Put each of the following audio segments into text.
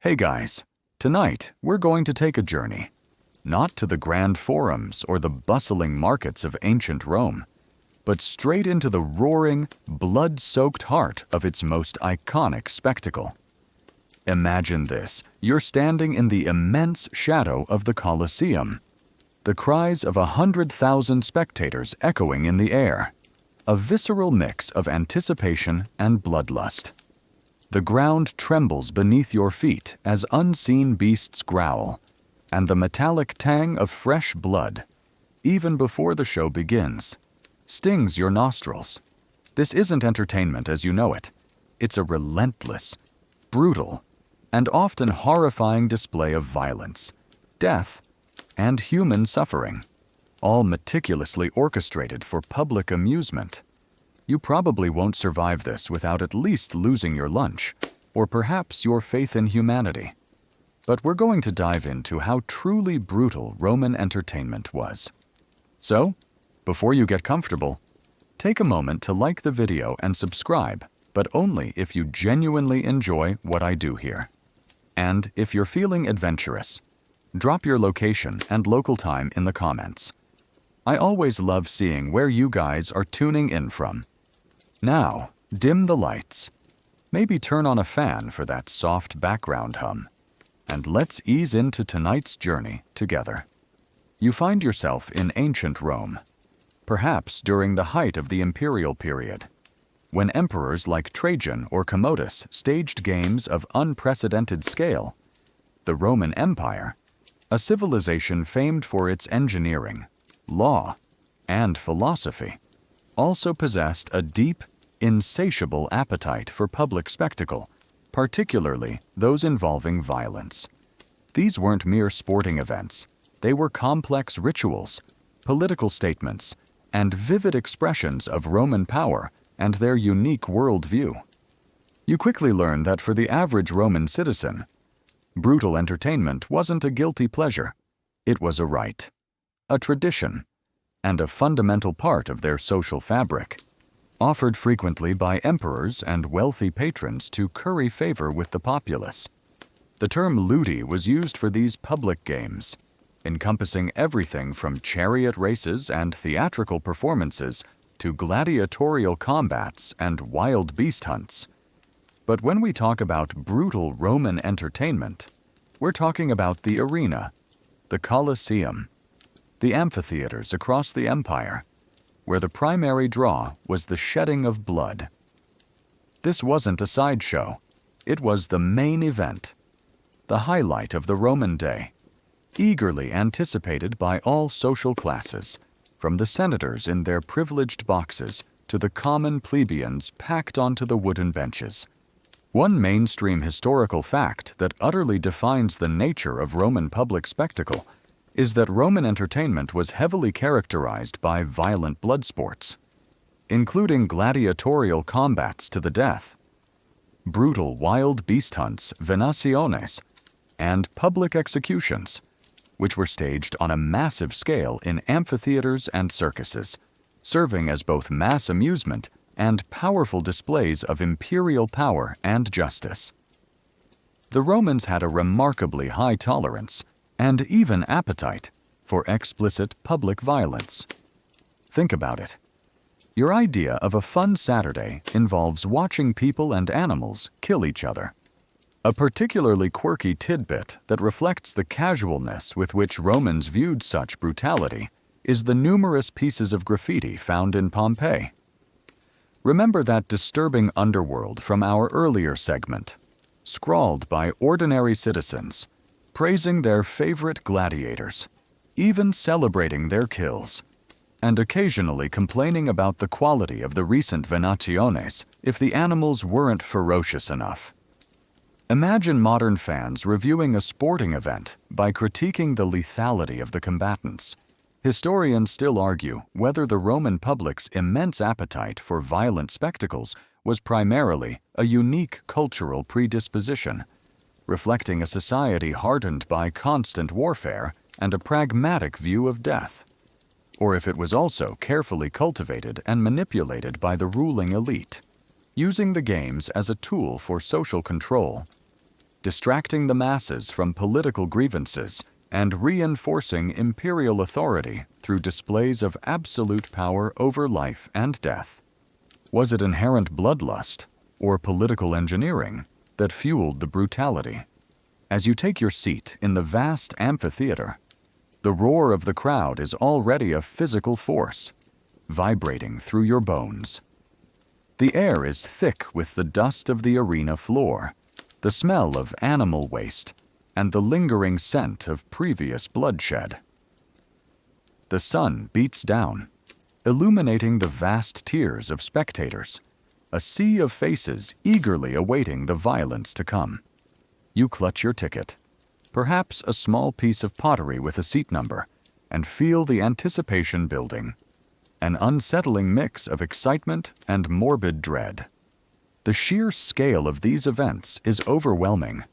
Hey guys, tonight we're going to take a journey, not to the grand forums or the bustling markets of ancient Rome, but straight into the roaring, blood-soaked heart of its most iconic spectacle. Imagine this, you're standing in the immense shadow of the Colosseum, the cries of 100,000 spectators echoing in the air, a visceral mix of anticipation and bloodlust. The ground trembles beneath your feet as unseen beasts growl, and the metallic tang of fresh blood, even before the show begins, stings your nostrils. This isn't entertainment as you know it. It's a relentless, brutal, and often horrifying display of violence, death, and human suffering, all meticulously orchestrated for public amusement. You probably won't survive this without at least losing your lunch, or perhaps your faith in humanity. But we're going to dive into how truly brutal Roman entertainment was. So, before you get comfortable, take a moment to like the video and subscribe, but only if you genuinely enjoy what I do here. And if you're feeling adventurous, drop your location and local time in the comments. I always love seeing where you guys are tuning in from. Now, dim the lights. Maybe turn on a fan for that soft background hum. And let's ease into tonight's journey together. You find yourself in ancient Rome, perhaps during the height of the imperial period, when emperors like Trajan or Commodus staged games of unprecedented scale. The Roman Empire, a civilization famed for its engineering, law, and philosophy, also possessed a deep, insatiable appetite for public spectacle, particularly those involving violence. These weren't mere sporting events. They were complex rituals, political statements, and vivid expressions of Roman power and their unique worldview. You quickly learn that for the average Roman citizen, brutal entertainment wasn't a guilty pleasure. It was a rite, a tradition, and a fundamental part of their social fabric, offered frequently by emperors and wealthy patrons to curry favor with the populace. The term ludi was used for these public games, encompassing everything from chariot races and theatrical performances to gladiatorial combats and wild beast hunts. But when we talk about brutal Roman entertainment, we're talking about the arena, the Colosseum, the amphitheaters across the empire, where the primary draw was the shedding of blood. This wasn't a sideshow. It was the main event, the highlight of the Roman day, eagerly anticipated by all social classes, from the senators in their privileged boxes to the common plebeians packed onto the wooden benches. One mainstream historical fact that utterly defines the nature of Roman public spectacle is that Roman entertainment was heavily characterized by violent blood sports, including gladiatorial combats to the death, brutal wild beast hunts, venaciones, and public executions, which were staged on a massive scale in amphitheaters and circuses, serving as both mass amusement and powerful displays of imperial power and justice. The Romans had a remarkably high tolerance and even appetite for explicit public violence. Think about it. Your idea of a fun Saturday involves watching people and animals kill each other. A particularly quirky tidbit that reflects the casualness with which Romans viewed such brutality is the numerous pieces of graffiti found in Pompeii. Remember that disturbing underworld from our earlier segment, scrawled by ordinary citizens, praising their favorite gladiators, even celebrating their kills, and occasionally complaining about the quality of the recent venaciones if the animals weren't ferocious enough. Imagine modern fans reviewing a sporting event by critiquing the lethality of the combatants. Historians still argue whether the Roman public's immense appetite for violent spectacles was primarily a unique cultural predisposition, reflecting a society hardened by constant warfare and a pragmatic view of death, or if it was also carefully cultivated and manipulated by the ruling elite, using the games as a tool for social control. distracting the masses from political grievances and reinforcing imperial authority through displays of absolute power over life and death. Was it inherent bloodlust or political engineering that fueled the brutality? As you take your seat in the vast amphitheater, the roar of the crowd is already a physical force, vibrating through your bones. The air is thick with the dust of the arena floor, the smell of animal waste, and the lingering scent of previous bloodshed. The sun beats down, illuminating the vast tiers of spectators, a sea of faces eagerly awaiting the violence to come. You clutch your ticket, perhaps a small piece of pottery with a seat number, and feel the anticipation building, an unsettling mix of excitement and morbid dread. The sheer scale of these events is overwhelming.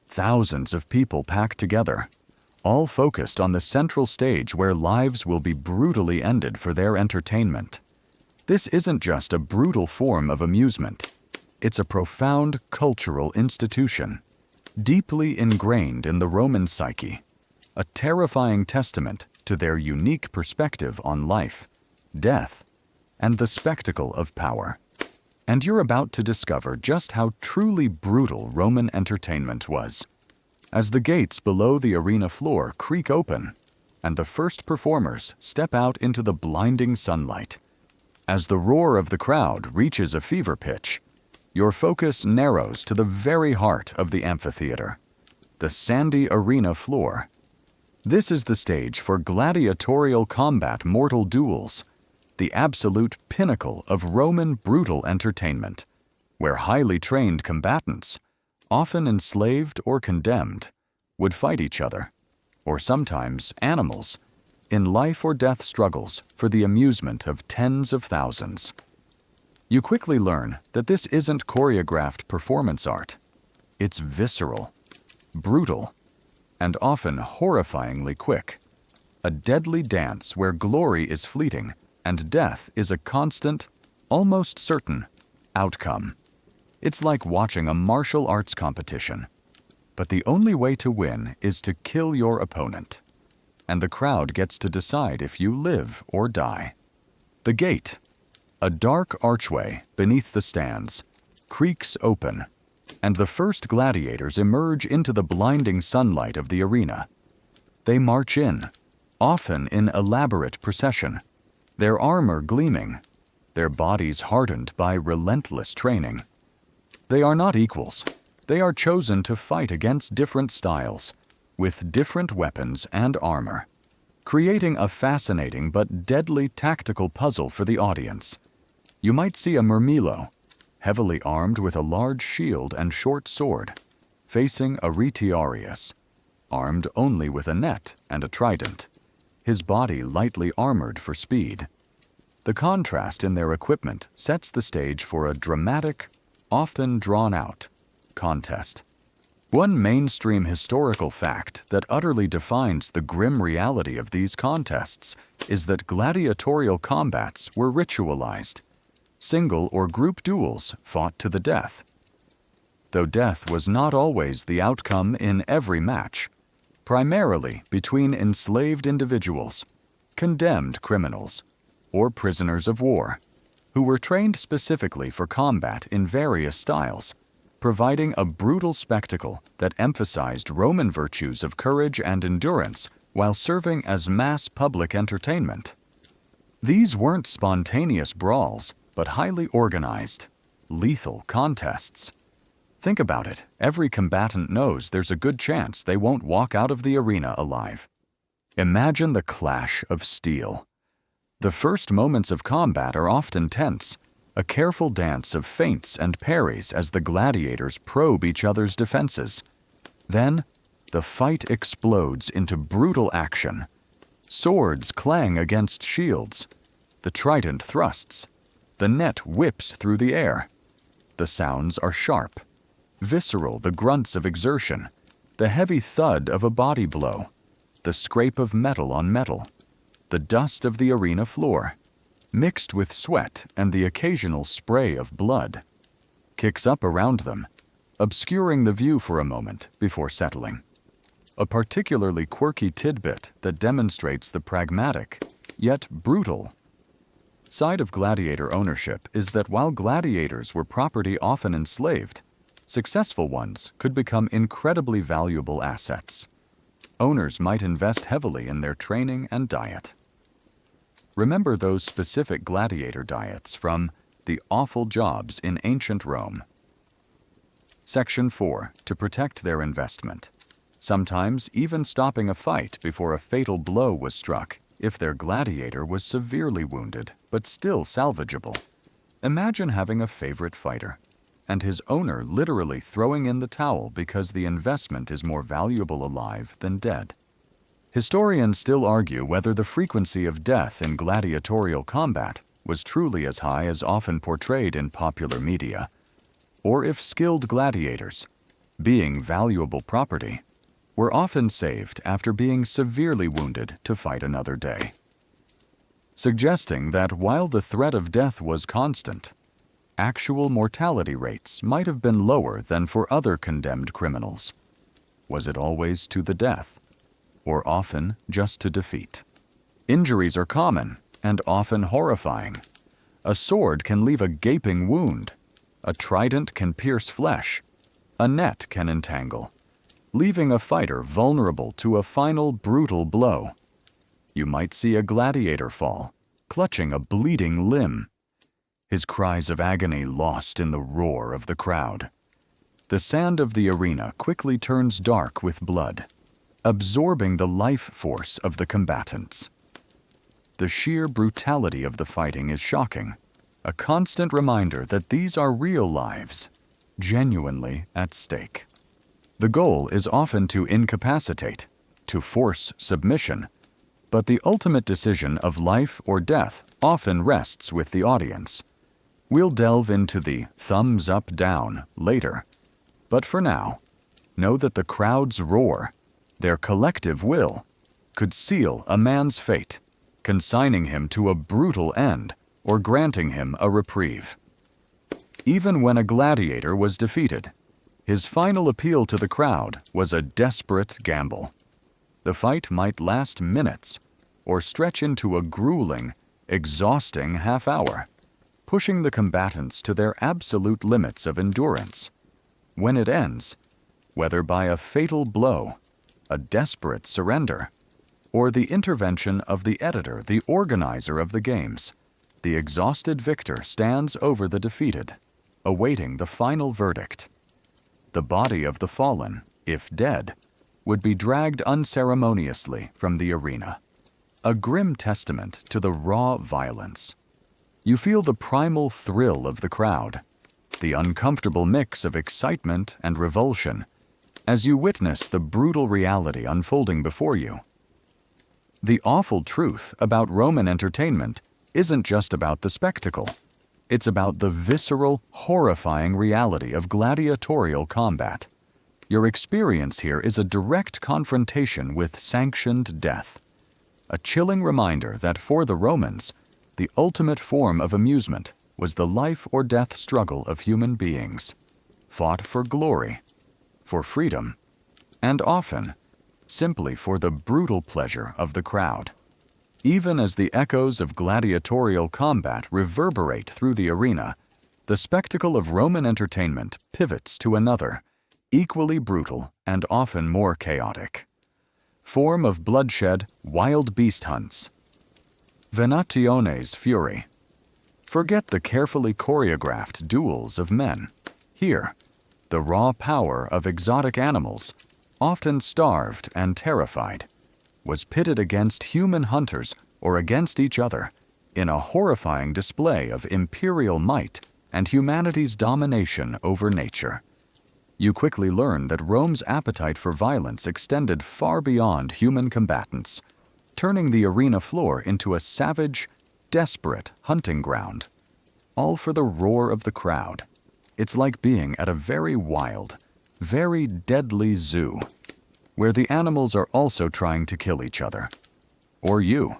Thousands of people packed together, all focused on the central stage where lives will be brutally ended for their entertainment. This isn't just a brutal form of amusement. It's a profound cultural institution, deeply ingrained in the Roman psyche, a terrifying testament to their unique perspective on life, death, and the spectacle of power. And you're about to discover just how truly brutal Roman entertainment was. As the gates below the arena floor creak open, and the first performers step out into the blinding sunlight, as the roar of the crowd reaches a fever pitch, your focus narrows to the very heart of the amphitheater, the sandy arena floor. This is the stage for gladiatorial combat mortal duels, the absolute pinnacle of Roman brutal entertainment, where highly trained combatants, often enslaved or condemned, would fight each other, or sometimes animals, in life or death struggles for the amusement of tens of thousands. You quickly learn that this isn't choreographed performance art. It's visceral, brutal, and often horrifyingly quick. A deadly dance where glory is fleeting and death is a constant, almost certain, outcome. It's like watching a martial arts competition. But the only way to win is to kill your opponent. And the crowd gets to decide if you live or die. The gate, a dark archway beneath the stands, creaks open, and the first gladiators emerge into the blinding sunlight of the arena. They march in, often in elaborate procession, their armor gleaming, their bodies hardened by relentless training. They are not equals. They are chosen to fight against different styles, with different weapons and armor, creating a fascinating but deadly tactical puzzle for the audience. You might see a murmillo, heavily armed with a large shield and short sword, facing a retiarius, armed only with a net and a trident, his body lightly armored for speed. The contrast in their equipment sets the stage for a dramatic, often drawn-out, contest. One mainstream historical fact that utterly defines the grim reality of these contests is that gladiatorial combats were ritualized. Single or group duels fought to the death. Though death was not always the outcome in every match, primarily between enslaved individuals, condemned criminals, or prisoners of war, who were trained specifically for combat in various styles, providing a brutal spectacle that emphasized Roman virtues of courage and endurance while serving as mass public entertainment. These weren't spontaneous brawls, but highly organized, lethal contests. Think about it. Every combatant knows there's a good chance they won't walk out of the arena alive. Imagine the clash of steel. The first moments of combat are often tense, a careful dance of feints and parries as the gladiators probe each other's defenses. Then, the fight explodes into brutal action. Swords clang against shields. The trident thrusts. The net whips through the air. The sounds are sharp, visceral, the grunts of exertion, the heavy thud of a body blow, the scrape of metal on metal, the dust of the arena floor, mixed with sweat and the occasional spray of blood. Kicks up around them. obscuring the view for a moment before settling. A particularly quirky tidbit that demonstrates the pragmatic, yet brutal, side of gladiator ownership is that while gladiators were property often enslaved, successful ones could become incredibly valuable assets. Owners might invest heavily in their training and diet. Remember those specific gladiator diets from The Awful Jobs in Ancient Rome. Section 4. To protect their investment. Sometimes even stopping a fight before a fatal blow was struck if their gladiator was severely wounded but still salvageable. Imagine having a favorite fighter, and his owner literally throwing in the towel because the investment is more valuable alive than dead. Historians still argue whether the frequency of death in gladiatorial combat was truly as high as often portrayed in popular media, or if skilled gladiators, being valuable property, were often saved after being severely wounded to fight another day. Suggesting that while the threat of death was constant, actual mortality rates might have been lower than for other condemned criminals. Was it always to the death, or often just to defeat? Injuries are common and often horrifying. A sword can leave a gaping wound. A trident can pierce flesh. A net can entangle, leaving a fighter vulnerable to a final brutal blow. You might see a gladiator fall, clutching a bleeding limb, his cries of agony lost in the roar of the crowd. The sand of the arena quickly turns dark with blood, absorbing the life force of the combatants. The sheer brutality of the fighting is shocking, a constant reminder that these are real lives, genuinely at stake. The goal is often to incapacitate, to force submission, but the ultimate decision of life or death often rests with the audience. We'll delve into the thumbs up down later, but for now, know that the crowd's roar, their collective will, could seal a man's fate, consigning him to a brutal end or granting him a reprieve. Even when a gladiator was defeated, his final appeal to the crowd was a desperate gamble. The fight might last minutes or stretch into a grueling, exhausting half-hour, pushing the combatants to their absolute limits of endurance. When it ends, whether by a fatal blow, a desperate surrender, or the intervention of the editor, the organizer of the games, the exhausted victor stands over the defeated, awaiting the final verdict. The body of the fallen, if dead, would be dragged unceremoniously from the arena, a grim testament to the raw violence. You feel the primal thrill of the crowd, the uncomfortable mix of excitement and revulsion, as you witness the brutal reality unfolding before you. The awful truth about Roman entertainment isn't just about the spectacle. It's about the visceral, horrifying reality of gladiatorial combat. Your experience here is a direct confrontation with sanctioned death, a chilling reminder that for the Romans, the ultimate form of amusement was the life or death struggle of human beings, fought for glory, for freedom, and often simply for the brutal pleasure of the crowd. Even as the echoes of gladiatorial combat reverberate through the arena, the spectacle of Roman entertainment pivots to another, equally brutal and often more chaotic form of bloodshed: wild beast hunts. Venatione's fury. Forget the carefully choreographed duels of men. Here, the raw power of exotic animals, often starved and terrified, was pitted against human hunters or against each other in a horrifying display of imperial might and humanity's domination over nature. You quickly learn that Rome's appetite for violence extended far beyond human combatants, turning the arena floor into a savage, desperate hunting ground, all for the roar of the crowd. It's like being at a very wild, very deadly zoo, where the animals are also trying to kill each other, or you,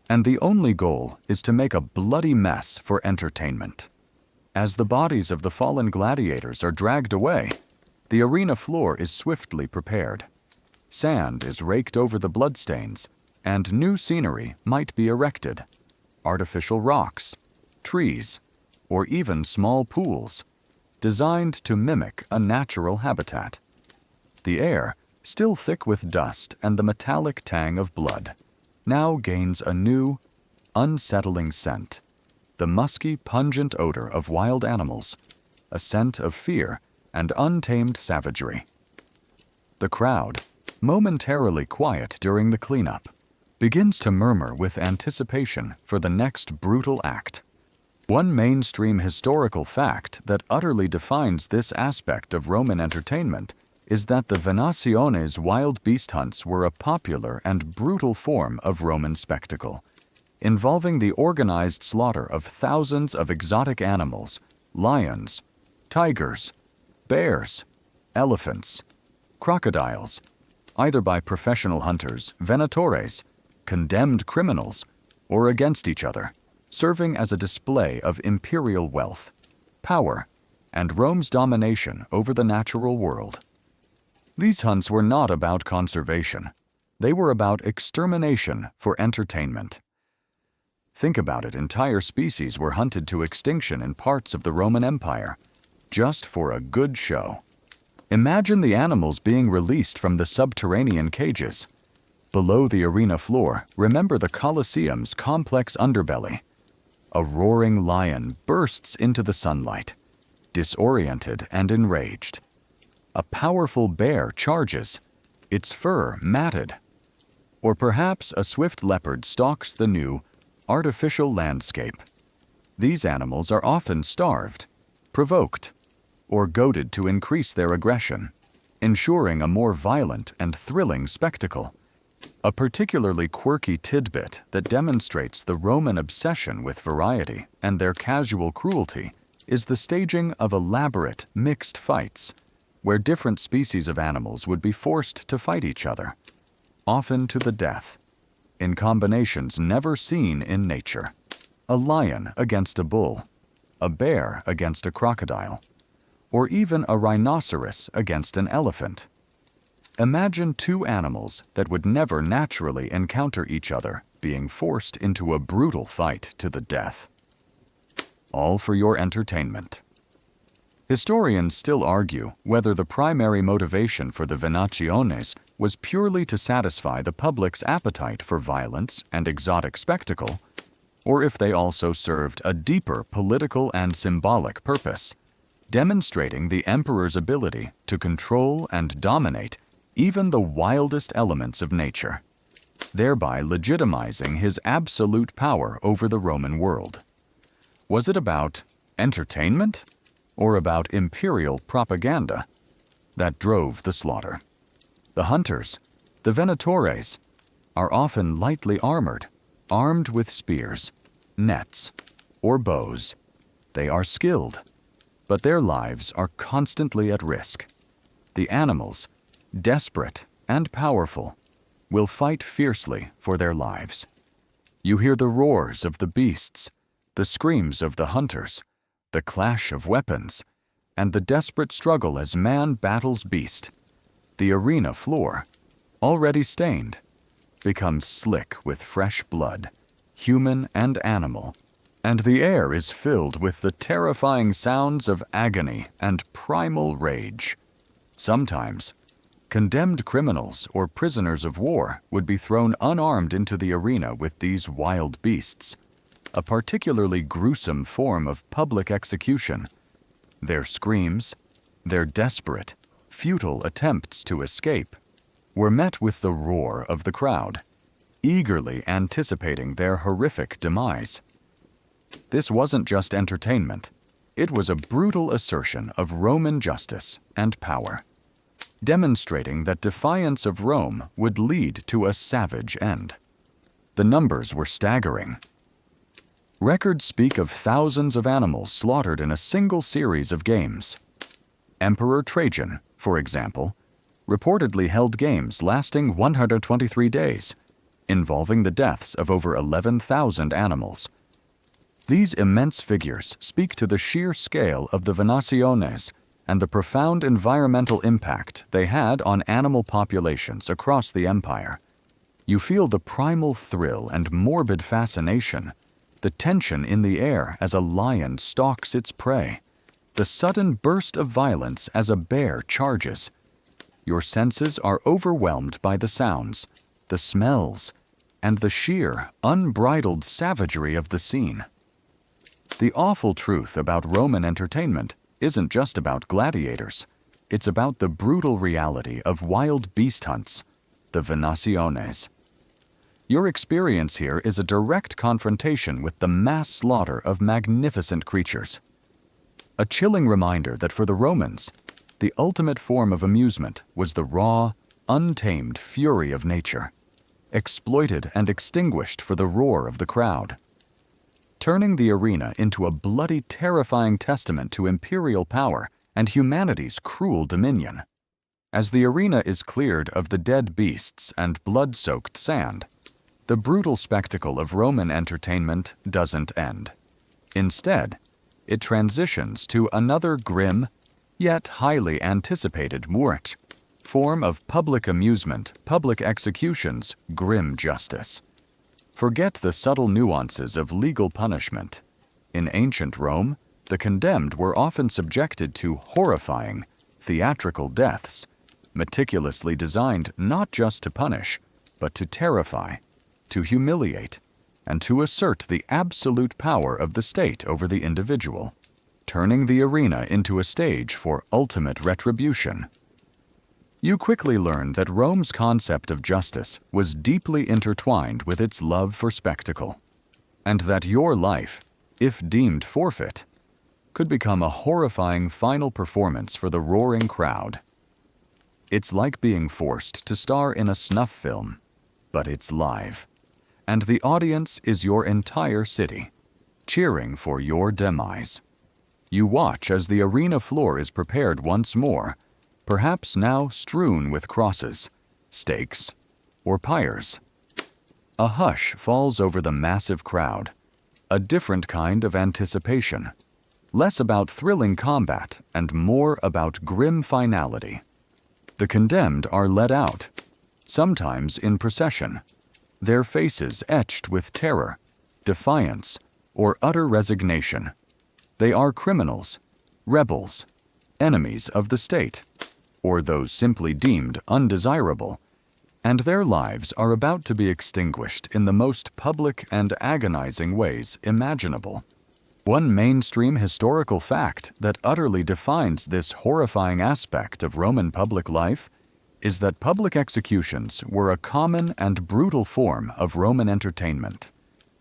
and the only goal is to make a bloody mess for entertainment. As the bodies of the fallen gladiators are dragged away, The arena floor is swiftly prepared. Sand is raked over the bloodstains, and new scenery might be erected. Artificial rocks, trees, or even small pools, designed to mimic a natural habitat. The air, still thick with dust and the metallic tang of blood, now gains a new, unsettling scent. The musky, pungent odor of wild animals, a scent of fear and untamed savagery. The crowd, momentarily quiet during the cleanup, begins to murmur with anticipation for the next brutal act. One mainstream historical fact that utterly defines this aspect of Roman entertainment is that the Venationes' wild beast hunts were a popular and brutal form of Roman spectacle, involving the organized slaughter of thousands of exotic animals, lions, tigers, bears, elephants, crocodiles, either by professional hunters, venatores, condemned criminals, or against each other, serving as a display of imperial wealth, power, and Rome's domination over the natural world. These hunts were not about conservation. They were about extermination for entertainment. Think about it, entire species were hunted to extinction in parts of the Roman Empire, just for a good show. Imagine the animals being released from the subterranean cages. Below the arena floor, remember the Colosseum's complex underbelly. A roaring lion bursts into the sunlight, disoriented and enraged. A powerful bear charges, its fur matted. Or perhaps a swift leopard stalks the new, artificial landscape. These animals are often starved, provoked, or goaded to increase their aggression, ensuring a more violent and thrilling spectacle. A particularly quirky tidbit that demonstrates the Roman obsession with variety and their casual cruelty is the staging of elaborate, mixed fights, where different species of animals would be forced to fight each other, often to the death, in combinations never seen in nature. A lion against a bull, a bear against a crocodile, or even a rhinoceros against an elephant. Imagine two animals that would never naturally encounter each other being forced into a brutal fight to the death. All for your entertainment. Historians still argue whether the primary motivation for the Venationes was purely to satisfy the public's appetite for violence and exotic spectacle, or if they also served a deeper political and symbolic purpose, demonstrating the emperor's ability to control and dominate even the wildest elements of nature, thereby legitimizing his absolute power over the Roman world. Was it about entertainment or about imperial propaganda that drove the slaughter? The hunters, the venatores, are often lightly armored, armed with spears, nets, or bows. They are skilled, but their lives are constantly at risk. The animals, desperate and powerful, will fight fiercely for their lives. You hear the roars of the beasts, the screams of the hunters, the clash of weapons, and the desperate struggle as man battles beast. The arena floor, already stained, becomes slick with fresh blood, human and animal, and the air is filled with the terrifying sounds of agony and primal rage. Sometimes, condemned criminals or prisoners of war would be thrown unarmed into the arena with these wild beasts, a particularly gruesome form of public execution. Their screams, their desperate, futile attempts to escape, were met with the roar of the crowd, eagerly anticipating their horrific demise. This wasn't just entertainment. It was a brutal assertion of Roman justice and power, demonstrating that defiance of Rome would lead to a savage end. The numbers were staggering. Records speak of thousands of animals slaughtered in a single series of games. Emperor Trajan, for example, reportedly held games lasting 123 days, involving the deaths of over 11,000 animals. These immense figures speak to the sheer scale of the Venationes and the profound environmental impact they had on animal populations across the empire. You feel the primal thrill and morbid fascination, the tension in the air as a lion stalks its prey, the sudden burst of violence as a bear charges. Your senses are overwhelmed by the sounds, the smells, and the sheer, unbridled savagery of the scene. The awful truth about Roman entertainment isn't just about gladiators. It's about the brutal reality of wild beast hunts, the venaciones. Your experience here is a direct confrontation with the mass slaughter of magnificent creatures. A chilling reminder that for the Romans, the ultimate form of amusement was the raw, untamed fury of nature, exploited and extinguished for the roar of the crowd. Turning the arena into a bloody, terrifying testament to imperial power and humanity's cruel dominion. As the arena is cleared of the dead beasts and blood-soaked sand, the brutal spectacle of Roman entertainment doesn't end. Instead, it transitions to another grim, yet highly anticipated form of public amusement, public executions, grim justice. Forget the subtle nuances of legal punishment. In ancient Rome, the condemned were often subjected to horrifying, theatrical deaths, meticulously designed not just to punish, but to terrify, to humiliate, and to assert the absolute power of the state over the individual, turning the arena into a stage for ultimate retribution. You quickly learn that Rome's concept of justice was deeply intertwined with its love for spectacle, and that your life, if deemed forfeit, could become a horrifying final performance for the roaring crowd. It's like being forced to star in a snuff film, but it's live, and the audience is your entire city, cheering for your demise. You watch as the arena floor is prepared once more, perhaps now strewn with crosses, stakes, or pyres. A hush falls over the massive crowd, a different kind of anticipation, less about thrilling combat and more about grim finality. The condemned are led out, sometimes in procession, their faces etched with terror, defiance, or utter resignation. They are criminals, rebels, enemies of the state, or those simply deemed undesirable, and their lives are about to be extinguished in the most public and agonizing ways imaginable. One mainstream historical fact that utterly defines this horrifying aspect of Roman public life is that public executions were a common and brutal form of Roman entertainment,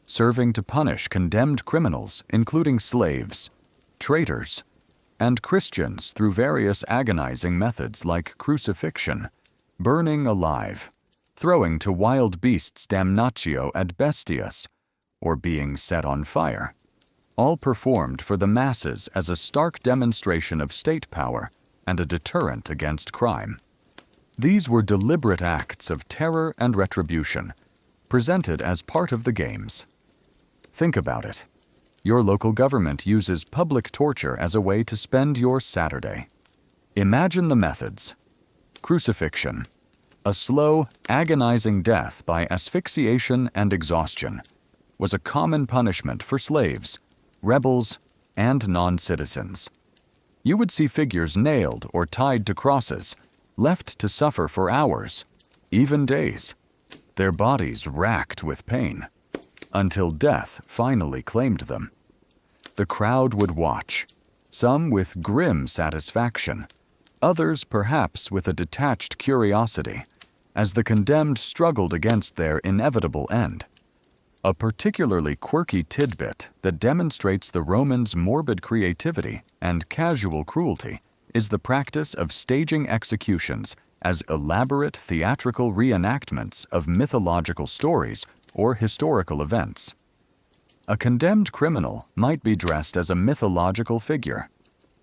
serving to punish condemned criminals, including slaves, traitors, and Christians through various agonizing methods like crucifixion, burning alive, throwing to wild beasts damnatio ad bestias, or being set on fire, all performed for the masses as a stark demonstration of state power and a deterrent against crime. These were deliberate acts of terror and retribution, presented as part of the games. Think about it. Your local government uses public torture as a way to spend your Saturday. Imagine the methods. Crucifixion, a slow, agonizing death by asphyxiation and exhaustion, was a common punishment for slaves, rebels, and non-citizens. You would see figures nailed or tied to crosses, left to suffer for hours, even days, their bodies racked with pain, until death finally claimed them. The crowd would watch, some with grim satisfaction, others perhaps with a detached curiosity, as the condemned struggled against their inevitable end. A particularly quirky tidbit that demonstrates the Romans' morbid creativity and casual cruelty is the practice of staging executions as elaborate theatrical reenactments of mythological stories or historical events. A condemned criminal might be dressed as a mythological figure,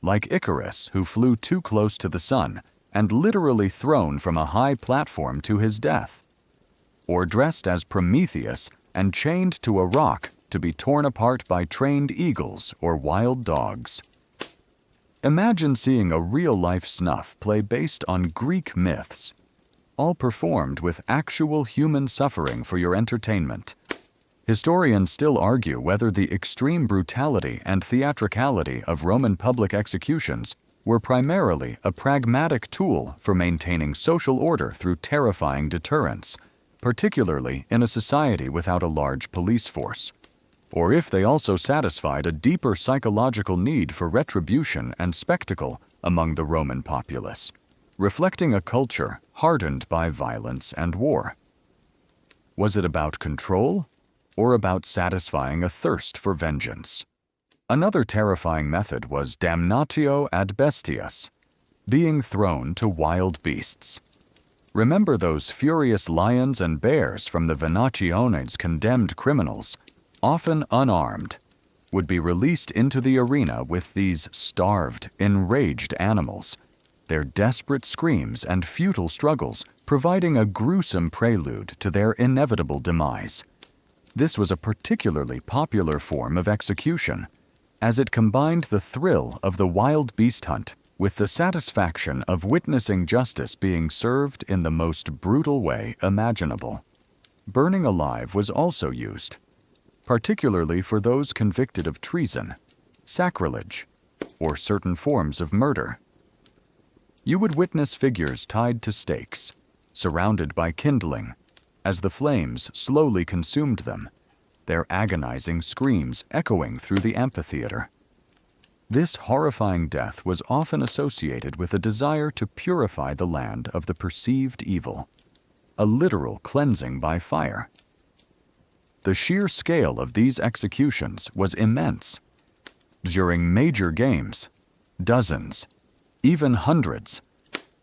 like Icarus, who flew too close to the sun and literally thrown from a high platform to his death, or dressed as Prometheus and chained to a rock to be torn apart by trained eagles or wild dogs. Imagine seeing a real-life snuff play based on Greek myths, all performed with actual human suffering for your entertainment. Historians still argue whether the extreme brutality and theatricality of Roman public executions were primarily a pragmatic tool for maintaining social order through terrifying deterrence, particularly in a society without a large police force, or if they also satisfied a deeper psychological need for retribution and spectacle among the Roman populace, reflecting a culture hardened by violence and war. Was it about control, or about satisfying a thirst for vengeance? Another terrifying method was damnatio ad bestias, being thrown to wild beasts. Remember those furious lions and bears from the Venatione's condemned criminals, often unarmed, would be released into the arena with these starved, enraged animals, their desperate screams and futile struggles providing a gruesome prelude to their inevitable demise. This was a particularly popular form of execution, as it combined the thrill of the wild beast hunt with the satisfaction of witnessing justice being served in the most brutal way imaginable. Burning alive was also used, particularly for those convicted of treason, sacrilege, or certain forms of murder. You would witness figures tied to stakes, surrounded by kindling, as the flames slowly consumed them, their agonizing screams echoing through the amphitheater. This horrifying death was often associated with a desire to purify the land of the perceived evil, a literal cleansing by fire. The sheer scale of these executions was immense. During major games, dozens, even hundreds,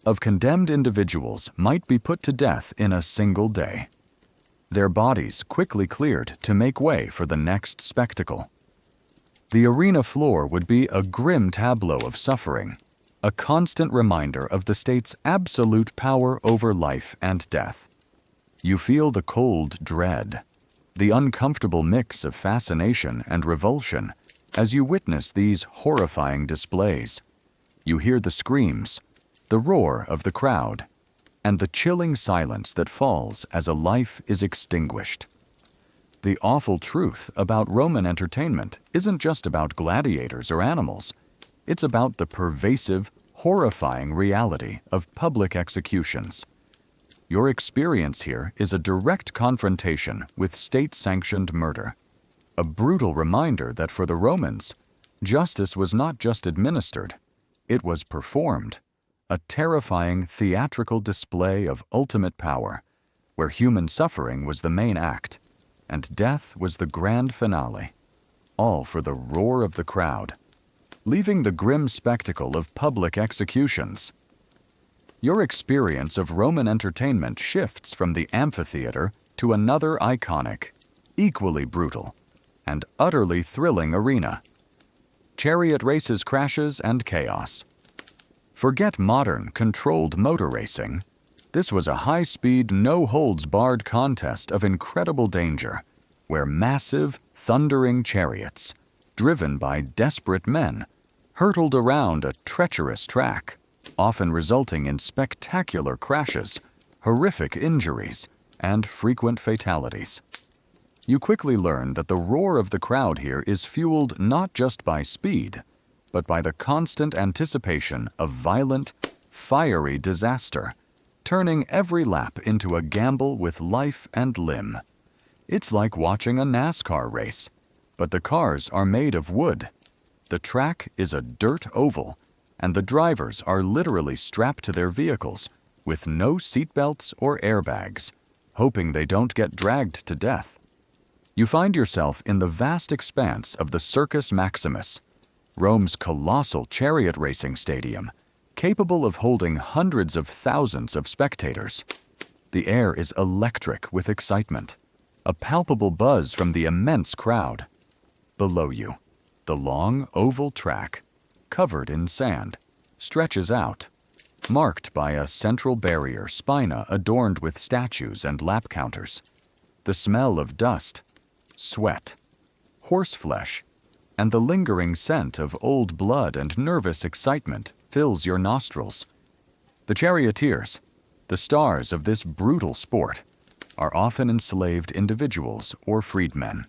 of condemned individuals might be put to death in a single day, their bodies quickly cleared to make way for the next spectacle. The arena floor would be a grim tableau of suffering, a constant reminder of the state's absolute power over life and death. You feel the cold dread, the uncomfortable mix of fascination and revulsion as you witness these horrifying displays. You hear the screams, the roar of the crowd, and the chilling silence that falls as a life is extinguished. The awful truth about Roman entertainment isn't just about gladiators or animals. It's about the pervasive, horrifying reality of public executions. Your experience here is a direct confrontation with state-sanctioned murder, a brutal reminder that for the Romans, justice was not just administered, it was performed, a terrifying theatrical display of ultimate power, where human suffering was the main act, and death was the grand finale, all for the roar of the crowd, leaving the grim spectacle of public executions. Your experience of Roman entertainment shifts from the amphitheater to another iconic, equally brutal, and utterly thrilling arena. Chariot races, crashes, and chaos. Forget modern, controlled motor racing. This was a high-speed, no-holds-barred contest of incredible danger, where massive, thundering chariots, driven by desperate men, hurtled around a treacherous track, often resulting in spectacular crashes, horrific injuries, and frequent fatalities. You quickly learn that the roar of the crowd here is fueled not just by speed, but by the constant anticipation of violent, fiery disaster, turning every lap into a gamble with life and limb. It's like watching a NASCAR race, but the cars are made of wood. The track is a dirt oval, and the drivers are literally strapped to their vehicles with no seatbelts or airbags, hoping they don't get dragged to death. You find yourself in the vast expanse of the Circus Maximus, Rome's colossal chariot racing stadium, capable of holding hundreds of thousands of spectators. The air is electric with excitement, a palpable buzz from the immense crowd. Below you, the long oval track, covered in sand, stretches out, marked by a central barrier spina adorned with statues and lap counters. The smell of dust, sweat, horseflesh, and the lingering scent of old blood and nervous excitement fills your nostrils. The charioteers, the stars of this brutal sport, are often enslaved individuals or freedmen,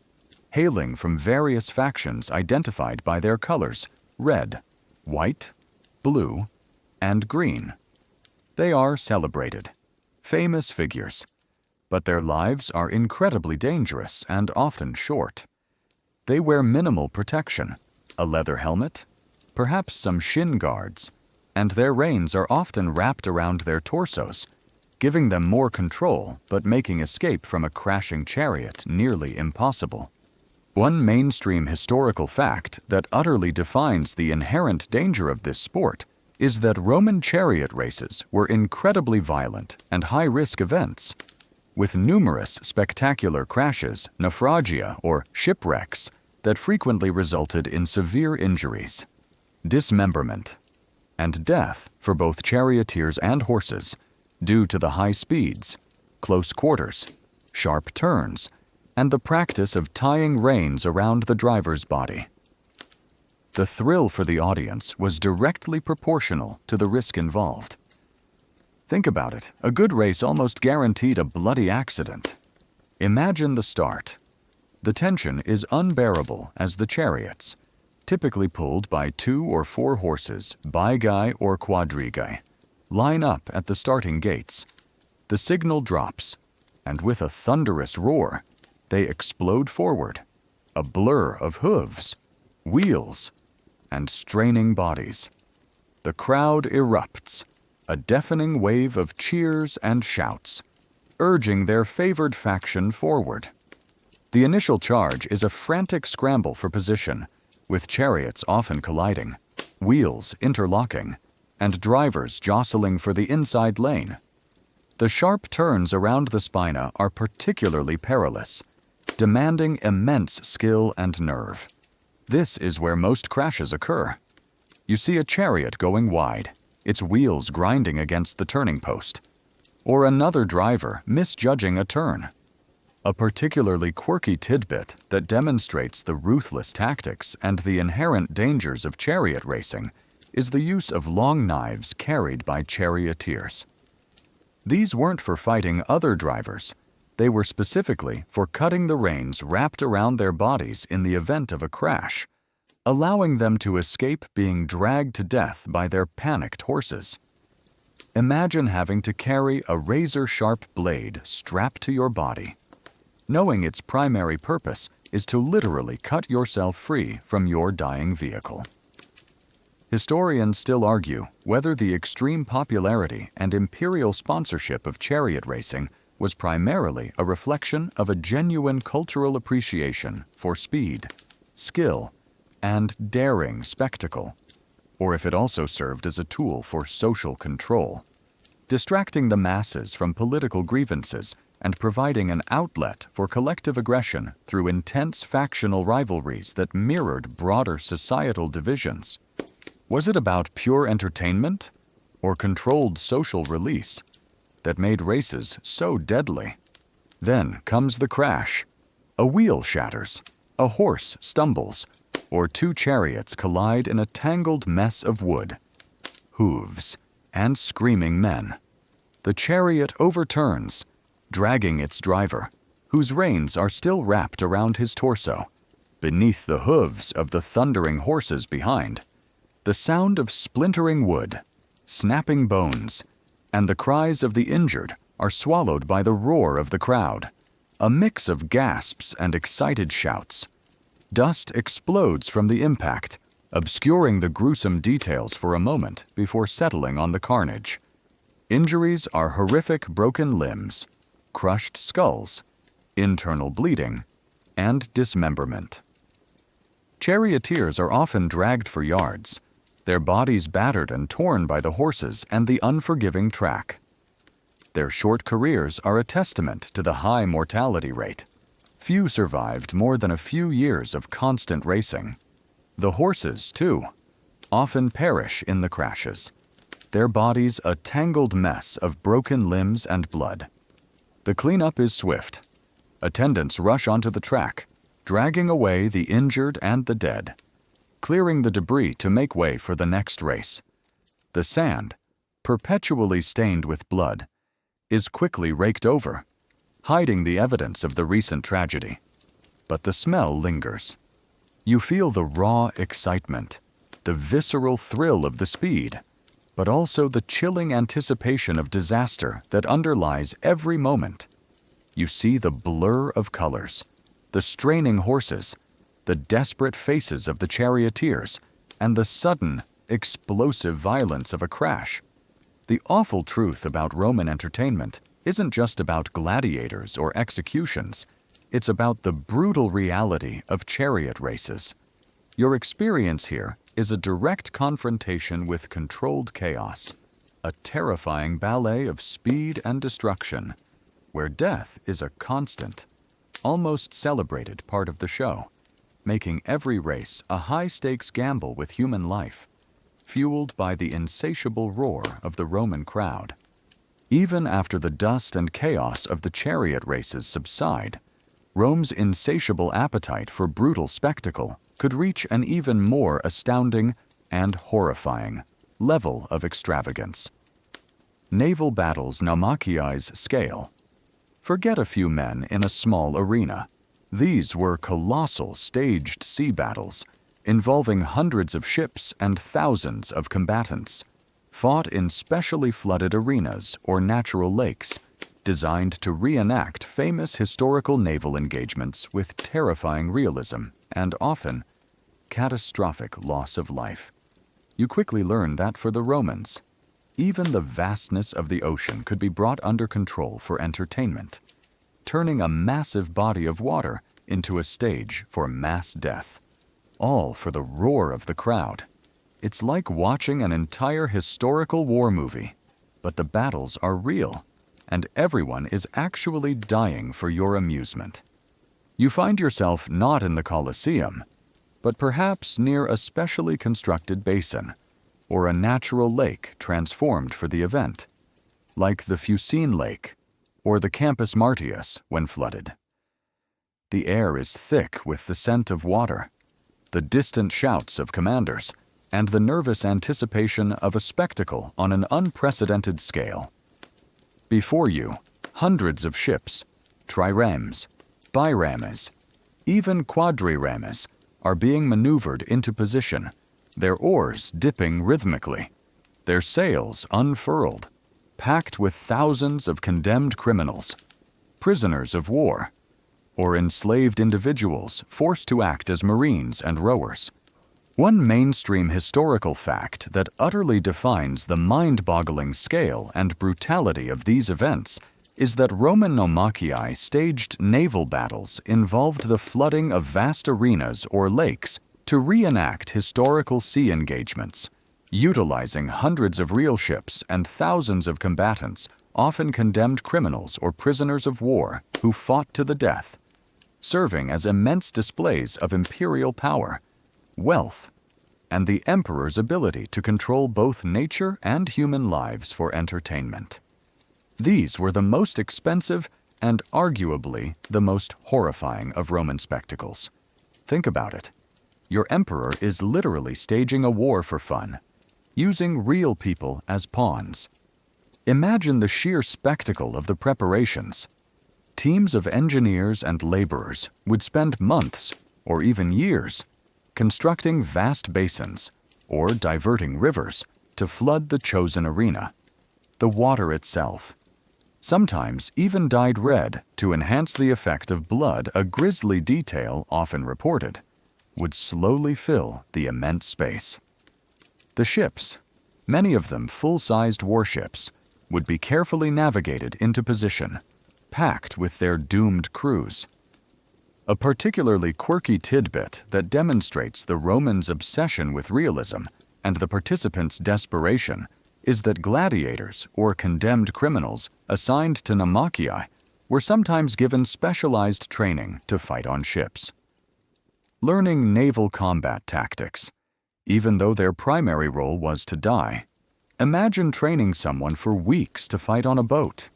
hailing from various factions identified by their colors: red, white, blue, and green. They are celebrated, famous figures, but their lives are incredibly dangerous and often short. They wear minimal protection, a leather helmet, perhaps some shin guards, and their reins are often wrapped around their torsos, giving them more control but making escape from a crashing chariot nearly impossible. One mainstream historical fact that utterly defines the inherent danger of this sport is that Roman chariot races were incredibly violent and high-risk events, with numerous spectacular crashes, naufragia, or shipwrecks that frequently resulted in severe injuries, dismemberment, and death for both charioteers and horses due to the high speeds, close quarters, sharp turns, and the practice of tying reins around the driver's body. The thrill for the audience was directly proportional to the risk involved. Think about it, a good race almost guaranteed a bloody accident. Imagine the start. The tension is unbearable as the chariots, typically pulled by 2 or 4 horses, bigai or quadrigai, line up at the starting gates. The signal drops, and with a thunderous roar, they explode forward, a blur of hooves, wheels, and straining bodies. The crowd erupts, a deafening wave of cheers and shouts, urging their favored faction forward. The initial charge is a frantic scramble for position, with chariots often colliding, wheels interlocking, and drivers jostling for the inside lane. The sharp turns around the spina are particularly perilous, demanding immense skill and nerve. This is where most crashes occur. You see a chariot going wide, its wheels grinding against the turning post, or another driver misjudging a turn. A particularly quirky tidbit that demonstrates the ruthless tactics and the inherent dangers of chariot racing is the use of long knives carried by charioteers. These weren't for fighting other drivers. They were specifically for cutting the reins wrapped around their bodies in the event of a crash, allowing them to escape being dragged to death by their panicked horses. Imagine having to carry a razor-sharp blade strapped to your body, knowing its primary purpose is to literally cut yourself free from your dying vehicle. Historians still argue whether the extreme popularity and imperial sponsorship of chariot racing was primarily a reflection of a genuine cultural appreciation for speed, skill, and daring spectacle, or if it also served as a tool for social control, distracting the masses from political grievances and providing an outlet for collective aggression through intense factional rivalries that mirrored broader societal divisions. Was it about pure entertainment or controlled social release that made races so deadly? Then comes the crash. A wheel shatters, a horse stumbles, or 2 chariots collide in a tangled mess of wood, hooves, and screaming men. The chariot overturns, dragging its driver, whose reins are still wrapped around his torso, beneath the hooves of the thundering horses behind. The sound of splintering wood, snapping bones, and the cries of the injured are swallowed by the roar of the crowd, a mix of gasps and excited shouts. Dust explodes from the impact, obscuring the gruesome details for a moment before settling on the carnage. Injuries are horrific broken limbs, crushed skulls, internal bleeding, and dismemberment. Charioteers are often dragged for yards, their bodies battered and torn by the horses and the unforgiving track. Their short careers are a testament to the high mortality rate. Few survived more than a few years of constant racing. The horses, too, often perish in the crashes, their bodies a tangled mess of broken limbs and blood. The cleanup is swift. Attendants rush onto the track, dragging away the injured and the dead, clearing the debris to make way for the next race. The sand, perpetually stained with blood, is quickly raked over, hiding the evidence of the recent tragedy. But the smell lingers. You feel the raw excitement, the visceral thrill of the speed, but also the chilling anticipation of disaster that underlies every moment. You see the blur of colors, the straining horses, the desperate faces of the charioteers, and the sudden, explosive violence of a crash. The awful truth about Roman entertainment isn't just about gladiators or executions. It's about the brutal reality of chariot races. Your experience here is a direct confrontation with controlled chaos, a terrifying ballet of speed and destruction, where death is a constant, almost celebrated part of the show, making every race a high-stakes gamble with human life, fueled by the insatiable roar of the Roman crowd. Even after the dust and chaos of the chariot races subside, Rome's insatiable appetite for brutal spectacle could reach an even more astounding and horrifying level of extravagance. Naval battles Naumachai's scale. Forget a few men in a small arena. These were colossal staged sea battles involving hundreds of ships and thousands of combatants, fought in specially flooded arenas or natural lakes, designed to reenact famous historical naval engagements with terrifying realism and often catastrophic loss of life. You quickly learn that for the Romans, even the vastness of the ocean could be brought under control for entertainment, turning a massive body of water into a stage for mass death, all for the roar of the crowd. It's like watching an entire historical war movie, but the battles are real, and everyone is actually dying for your amusement. You find yourself not in the Colosseum, but perhaps near a specially constructed basin, or a natural lake transformed for the event, like the Fucine Lake or the Campus Martius when flooded. The air is thick with the scent of water, the distant shouts of commanders, and the nervous anticipation of a spectacle on an unprecedented scale. Before you, hundreds of ships, triremes, birames, even quadriremes, are being maneuvered into position, their oars dipping rhythmically, their sails unfurled, packed with thousands of condemned criminals, prisoners of war, or enslaved individuals forced to act as marines and rowers. One mainstream historical fact that utterly defines the mind-boggling scale and brutality of these events is that Roman Naumachii staged naval battles involved the flooding of vast arenas or lakes to reenact historical sea engagements, utilizing hundreds of real ships and thousands of combatants, often condemned criminals or prisoners of war who fought to the death, serving as immense displays of imperial power, wealth, and the emperor's ability to control both nature and human lives for entertainment. These were the most expensive and arguably the most horrifying of Roman spectacles. Think about it. Your emperor is literally staging a war for fun, using real people as pawns. Imagine the sheer spectacle of the preparations. Teams of engineers and laborers would spend months, or even years, constructing vast basins or diverting rivers to flood the chosen arena. The water itself, sometimes even dyed red to enhance the effect of blood, a grisly detail often reported, would slowly fill the immense space. The ships, many of them full-sized warships, would be carefully navigated into position, packed with their doomed crews. A particularly quirky tidbit that demonstrates the Romans' obsession with realism and the participants' desperation is that gladiators or condemned criminals assigned to Naumachii were sometimes given specialized training to fight on ships. Learning naval combat tactics, even though their primary role was to die. Imagine training someone for weeks to fight on a boat,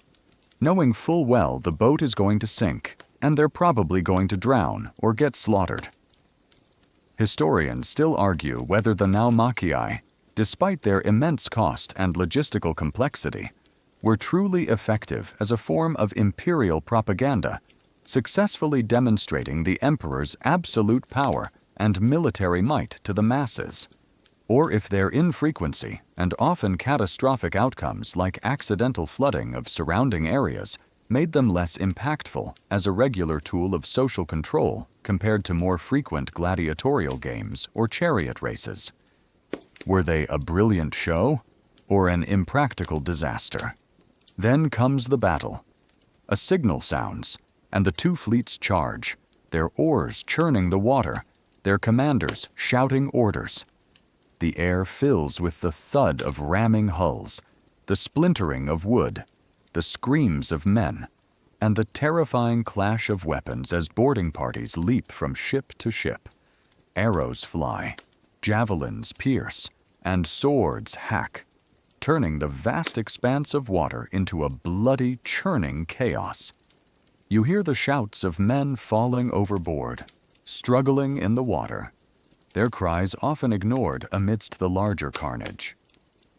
knowing full well the boat is going to sink, and they're probably going to drown or get slaughtered. Historians still argue whether the naumachii, despite their immense cost and logistical complexity, were truly effective as a form of imperial propaganda, successfully demonstrating the emperor's absolute power and military might to the masses, or if their infrequency and often catastrophic outcomes like accidental flooding of surrounding areas made them less impactful as a regular tool of social control compared to more frequent gladiatorial games or chariot races. Were they a brilliant show or an impractical disaster? Then comes the battle. A signal sounds, and the two fleets charge, their oars churning the water, their commanders shouting orders. The air fills with the thud of ramming hulls, the splintering of wood, the screams of men, and the terrifying clash of weapons as boarding parties leap from ship to ship. Arrows fly, javelins pierce, and swords hack, turning the vast expanse of water into a bloody, churning chaos. You hear the shouts of men falling overboard, struggling in the water, their cries often ignored amidst the larger carnage.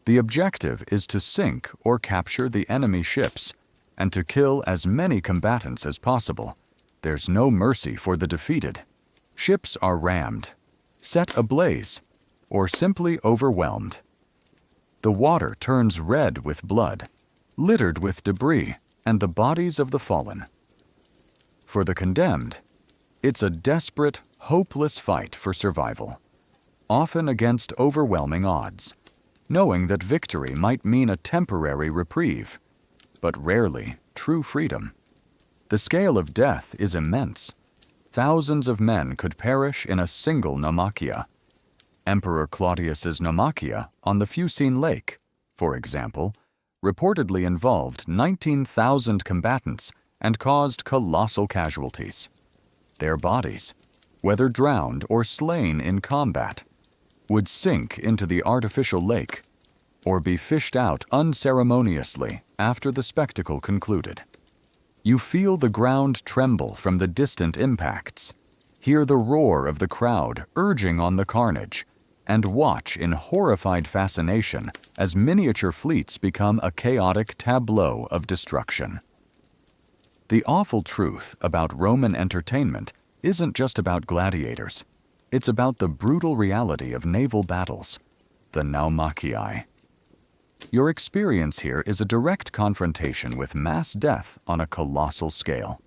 The objective is to sink or capture the enemy ships and to kill as many combatants as possible. There's no mercy for the defeated. Ships are rammed, set ablaze, or simply overwhelmed. The water turns red with blood, littered with debris and the bodies of the fallen. For the condemned, it's a desperate, hopeless fight for survival, often against overwhelming odds, knowing that victory might mean a temporary reprieve, but rarely true freedom. The scale of death is immense. Thousands of men could perish in a single naumachia. Emperor Claudius's naumachia on the Fucine Lake, for example, reportedly involved 19,000 combatants and caused colossal casualties. Their bodies, whether drowned or slain in combat, would sink into the artificial lake or be fished out unceremoniously after the spectacle concluded. You feel the ground tremble from the distant impacts, hear the roar of the crowd urging on the carnage, and watch in horrified fascination as miniature fleets become a chaotic tableau of destruction. The awful truth about Roman entertainment isn't just about gladiators. It's about the brutal reality of naval battles, the naumachii. Your experience here is a direct confrontation with mass death on a colossal scale.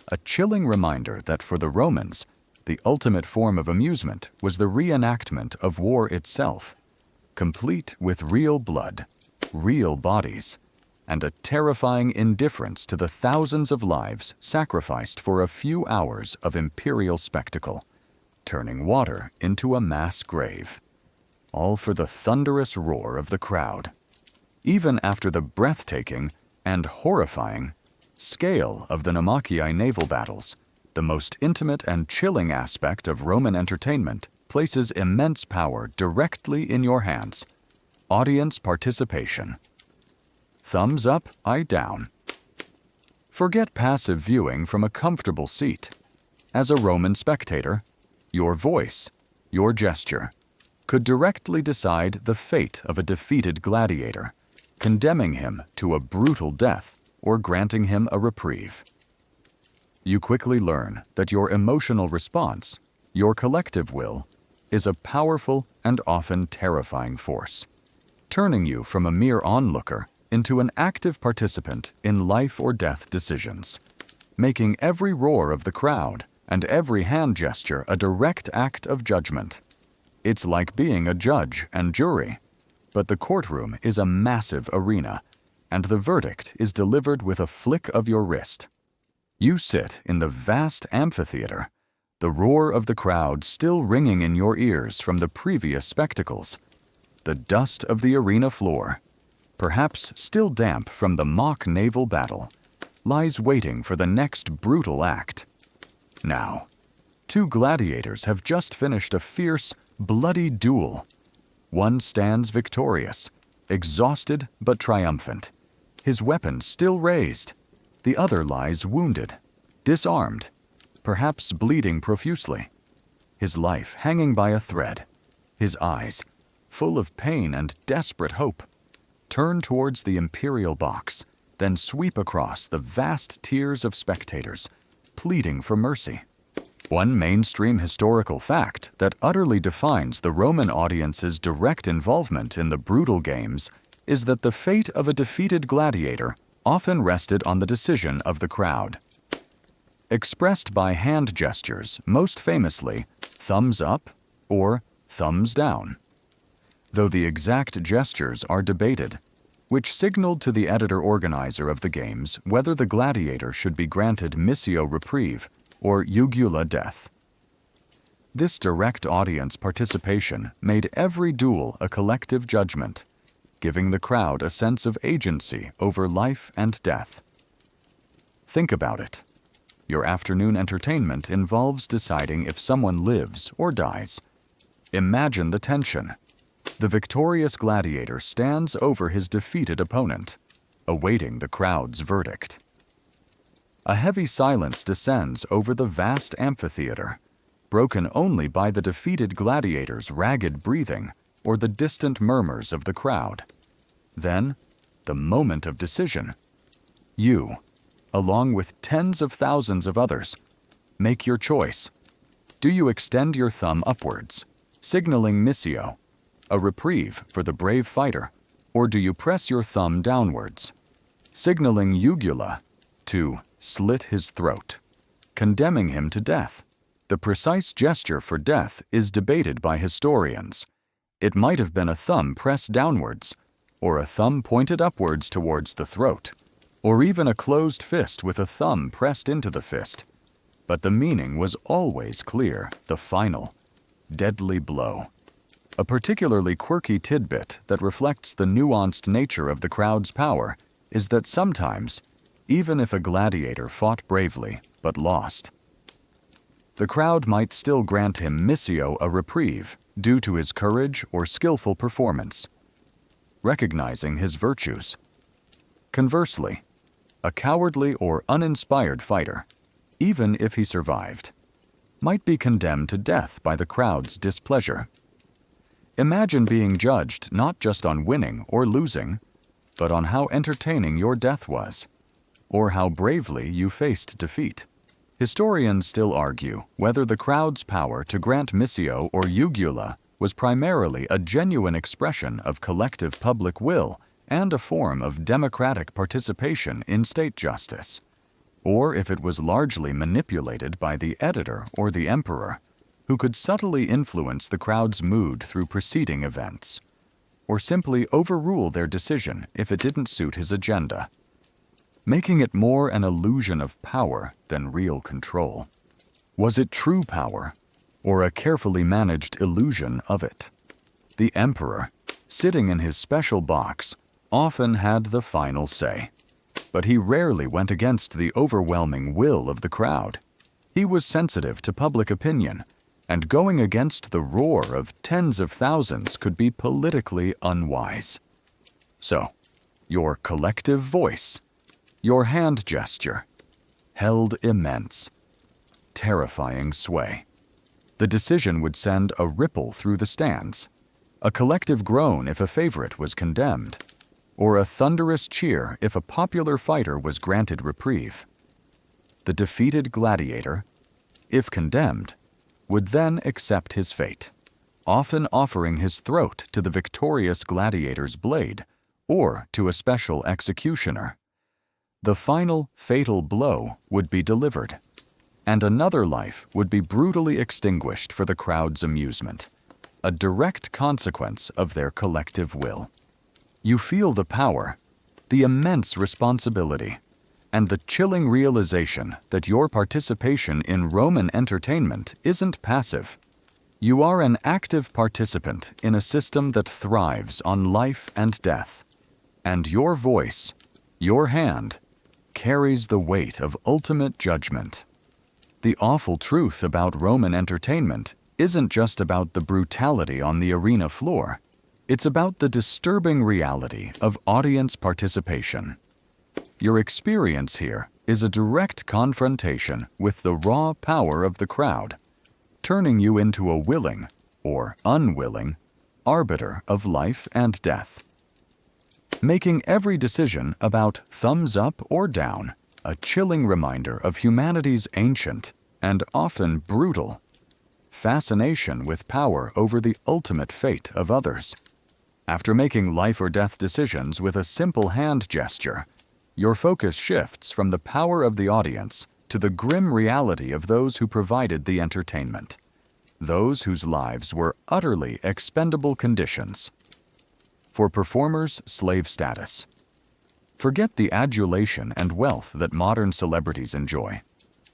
A chilling reminder that for the Romans, the ultimate form of amusement was the reenactment of war itself, complete with real blood, real bodies, and a terrifying indifference to the thousands of lives sacrificed for a few hours of imperial spectacle, turning water into a mass grave, all for the thunderous roar of the crowd. Even after the breathtaking and horrifying scale of the naumachii naval battles, the most intimate and chilling aspect of Roman entertainment places immense power directly in your hands: audience participation. Thumbs up, eye down. Forget passive viewing from a comfortable seat. As a Roman spectator, your voice, your gesture, could directly decide the fate of a defeated gladiator, condemning him to a brutal death or granting him a reprieve. You quickly learn that your emotional response, your collective will, is a powerful and often terrifying force, turning you from a mere onlooker into an active participant in life or death decisions, making every roar of the crowd and every hand gesture a direct act of judgment. It's like being a judge and jury, but the courtroom is a massive arena, and the verdict is delivered with a flick of your wrist. You sit in the vast amphitheater, the roar of the crowd still ringing in your ears from the previous spectacles. The dust of the arena floor, perhaps still damp from the mock naval battle, lies waiting for the next brutal act. Now, two gladiators have just finished a fierce, bloody duel. One stands victorious, exhausted but triumphant, his weapon still raised. The other lies wounded, disarmed, perhaps bleeding profusely, his life hanging by a thread, his eyes, full of pain and desperate hope, turn towards the imperial box, then sweep across the vast tiers of spectators, pleading for mercy. One mainstream historical fact that utterly defines the Roman audience's direct involvement in the brutal games is that the fate of a defeated gladiator often rested on the decision of the crowd. Expressed by hand gestures, most famously, thumbs up or thumbs down. Though the exact gestures are debated, which signaled to the editor-organizer of the games whether the gladiator should be granted missio reprieve or jugula death. This direct audience participation made every duel a collective judgment, giving the crowd a sense of agency over life and death. Think about it. Your afternoon entertainment involves deciding if someone lives or dies. Imagine the tension. The victorious gladiator stands over his defeated opponent, awaiting the crowd's verdict. A heavy silence descends over the vast amphitheater, broken only by the defeated gladiator's ragged breathing or the distant murmurs of the crowd. Then, the moment of decision. You, along with tens of thousands of others, make your choice. Do you extend your thumb upwards, signaling missio, a reprieve for the brave fighter, or do you press your thumb downwards, signaling jugula, to slit his throat, condemning him to death? The precise gesture for death is debated by historians. It might have been a thumb pressed downwards, or a thumb pointed upwards towards the throat, or even a closed fist with a thumb pressed into the fist. But the meaning was always clear, the final, deadly blow. A particularly quirky tidbit that reflects the nuanced nature of the crowd's power is that sometimes, even if a gladiator fought bravely but lost, the crowd might still grant him missio a reprieve due to his courage or skillful performance, recognizing his virtues. Conversely, a cowardly or uninspired fighter, even if he survived, might be condemned to death by the crowd's displeasure. Imagine being judged not just on winning or losing, but on how entertaining your death was, or how bravely you faced defeat. Historians still argue whether the crowd's power to grant missio or jugula was primarily a genuine expression of collective public will and a form of democratic participation in state justice, or if it was largely manipulated by the editor or the emperor, who could subtly influence the crowd's mood through preceding events, or simply overrule their decision if it didn't suit his agenda, making it more an illusion of power than real control. Was it true power, or a carefully managed illusion of it? The emperor, sitting in his special box, often had the final say, but he rarely went against the overwhelming will of the crowd. He was sensitive to public opinion, and going against the roar of tens of thousands could be politically unwise. So, your collective voice, your hand gesture, held immense, terrifying sway. The decision would send a ripple through the stands, a collective groan if a favorite was condemned, or a thunderous cheer if a popular fighter was granted reprieve. The defeated gladiator, if condemned, would then accept his fate, often offering his throat to the victorious gladiator's blade or to a special executioner. The final fatal blow would be delivered, and another life would be brutally extinguished for the crowd's amusement, a direct consequence of their collective will. You feel the power, the immense responsibility, and the chilling realization that your participation in Roman entertainment isn't passive. You are an active participant in a system that thrives on life and death, and your voice, your hand, carries the weight of ultimate judgment. The awful truth about Roman entertainment isn't just about the brutality on the arena floor. It's about the disturbing reality of audience participation. Your experience here is a direct confrontation with the raw power of the crowd, turning you into a willing, or unwilling, arbiter of life and death. Making every decision about thumbs up or down, a chilling reminder of humanity's ancient and often brutal fascination with power over the ultimate fate of others. After making life or death decisions with a simple hand gesture, your focus shifts from the power of the audience to the grim reality of those who provided the entertainment, those whose lives were utterly expendable conditions. For performers, slave status. Forget the adulation and wealth that modern celebrities enjoy.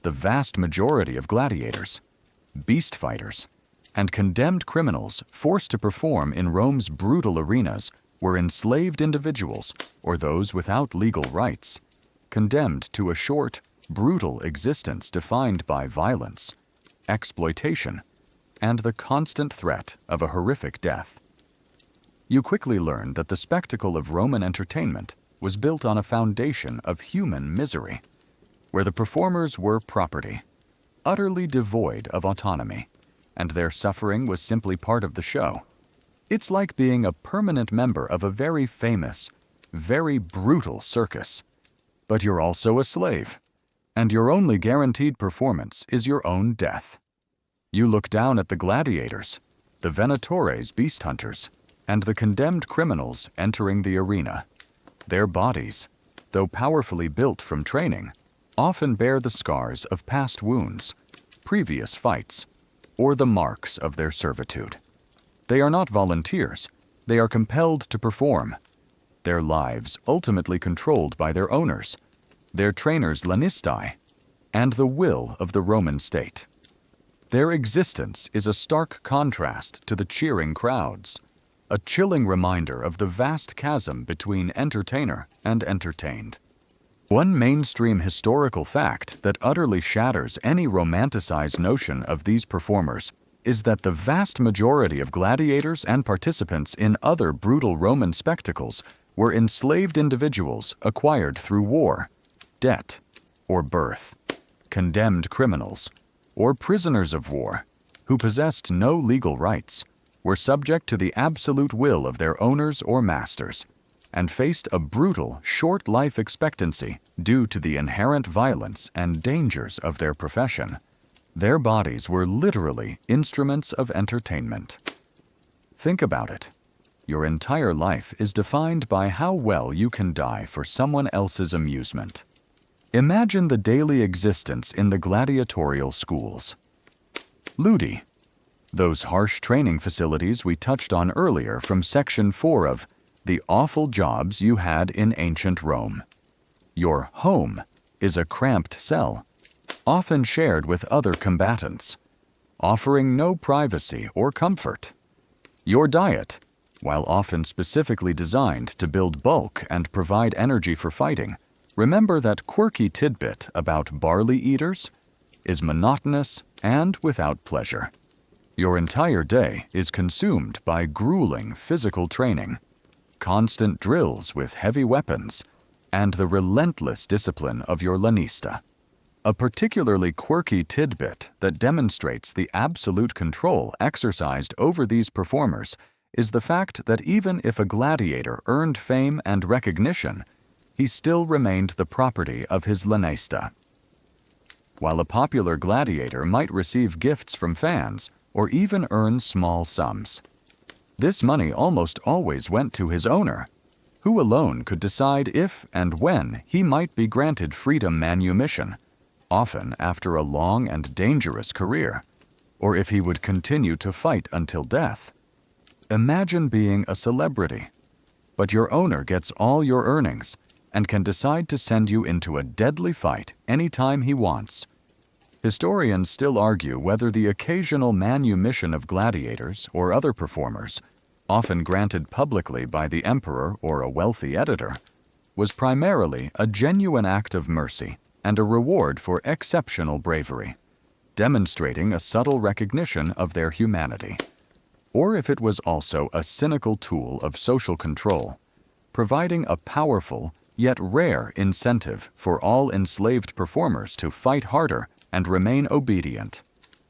The vast majority of gladiators, beast fighters, and condemned criminals forced to perform in Rome's brutal arenas were enslaved individuals or those without legal rights, condemned to a short, brutal existence defined by violence, exploitation, and the constant threat of a horrific death. You quickly learned that the spectacle of Roman entertainment was built on a foundation of human misery, where the performers were property, utterly devoid of autonomy, and their suffering was simply part of the show. It's like being a permanent member of a very famous, very brutal circus. But you're also a slave, and your only guaranteed performance is your own death. You look down at the gladiators, the venatores beast hunters, and the condemned criminals entering the arena. Their bodies, though powerfully built from training, often bear the scars of past wounds, previous fights, or the marks of their servitude. They are not volunteers, they are compelled to perform, their lives ultimately controlled by their owners, their trainers lanistae, and the will of the Roman state. Their existence is a stark contrast to the cheering crowds, a chilling reminder of the vast chasm between entertainer and entertained. One mainstream historical fact that utterly shatters any romanticized notion of these performers is that the vast majority of gladiators and participants in other brutal Roman spectacles were enslaved individuals acquired through war, debt, or birth, condemned criminals, or prisoners of war who possessed no legal rights, were subject to the absolute will of their owners or masters, and faced a brutal, short life expectancy due to the inherent violence and dangers of their profession. Their bodies were literally instruments of entertainment. Think about it. Your entire life is defined by how well you can die for someone else's amusement. Imagine the daily existence in the gladiatorial schools. Ludi, those harsh training facilities we touched on earlier from Section 4 of The Awful Jobs You Had in Ancient Rome. Your home is a cramped cell, often shared with other combatants, offering no privacy or comfort. Your diet, while often specifically designed to build bulk and provide energy for fighting, remember that quirky tidbit about barley eaters, is monotonous and without pleasure. Your entire day is consumed by grueling physical training, constant drills with heavy weapons, and the relentless discipline of your lanista. A particularly quirky tidbit that demonstrates the absolute control exercised over these performers is the fact that even if a gladiator earned fame and recognition, he still remained the property of his lanista. While a popular gladiator might receive gifts from fans or even earn small sums, this money almost always went to his owner, who alone could decide if and when he might be granted freedom manumission, often after a long and dangerous career, or if he would continue to fight until death. Imagine being a celebrity, but your owner gets all your earnings and can decide to send you into a deadly fight anytime he wants. Historians still argue whether the occasional manumission of gladiators or other performers, often granted publicly by the emperor or a wealthy editor, was primarily a genuine act of mercy and a reward for exceptional bravery, demonstrating a subtle recognition of their humanity. Or if it was also a cynical tool of social control, providing a powerful yet rare incentive for all enslaved performers to fight harder and remain obedient,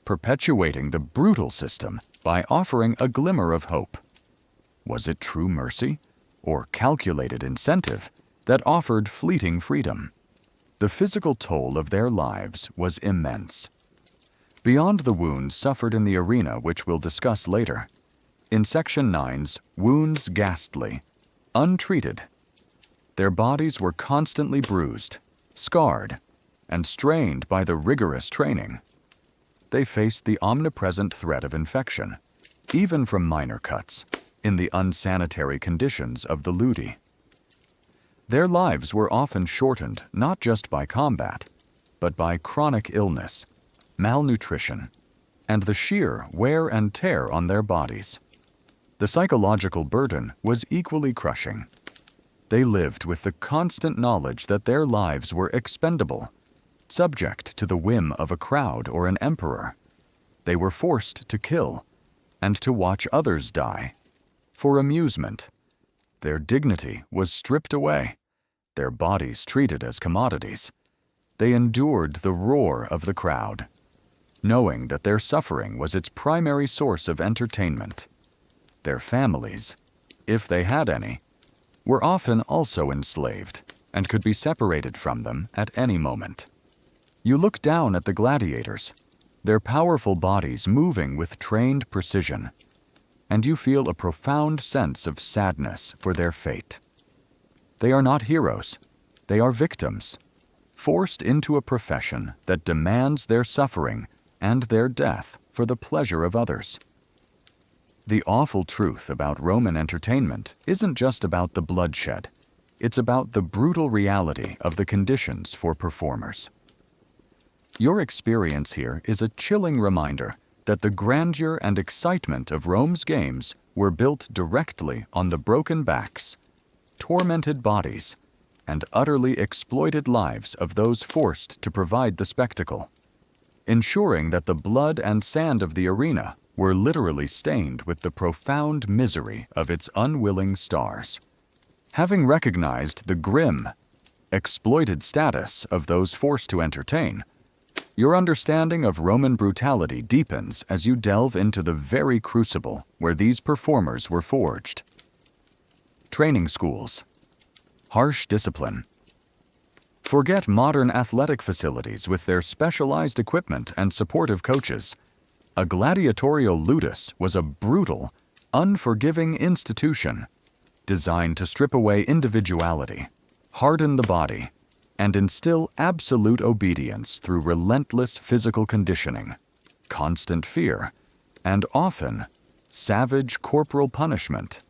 perpetuating the brutal system by offering a glimmer of hope. Was it true mercy or calculated incentive that offered fleeting freedom? The physical toll of their lives was immense. Beyond the wounds suffered in the arena, which we'll discuss later, in Section 9's Wounds Ghastly, untreated, their bodies were constantly bruised, scarred, and strained by the rigorous training. They faced the omnipresent threat of infection, even from minor cuts, in the unsanitary conditions of the ludi. Their lives were often shortened not just by combat, but by chronic illness, malnutrition, and the sheer wear and tear on their bodies. The psychological burden was equally crushing. They lived with the constant knowledge that their lives were expendable, subject to the whim of a crowd or an emperor. They were forced to kill and to watch others die. For amusement, their dignity was stripped away, their bodies treated as commodities. They endured the roar of the crowd, knowing that their suffering was its primary source of entertainment. Their families, if they had any, were often also enslaved and could be separated from them at any moment. You look down at the gladiators, their powerful bodies moving with trained precision, and you feel a profound sense of sadness for their fate. They are not heroes, they are victims, forced into a profession that demands their suffering and their death for the pleasure of others. The awful truth about Roman entertainment isn't just about the bloodshed, it's about the brutal reality of the conditions for performers. Your experience here is a chilling reminder that the grandeur and excitement of Rome's games were built directly on the broken backs, tormented bodies, and utterly exploited lives of those forced to provide the spectacle, ensuring that the blood and sand of the arena were literally stained with the profound misery of its unwilling stars. Having recognized the grim, exploited status of those forced to entertain, your understanding of Roman brutality deepens as you delve into the very crucible where these performers were forged. Training schools. Harsh discipline. Forget modern athletic facilities with their specialized equipment and supportive coaches. A gladiatorial ludus was a brutal, unforgiving institution designed to strip away individuality, harden the body, and instill absolute obedience through relentless physical conditioning, constant fear, and often savage corporal punishment.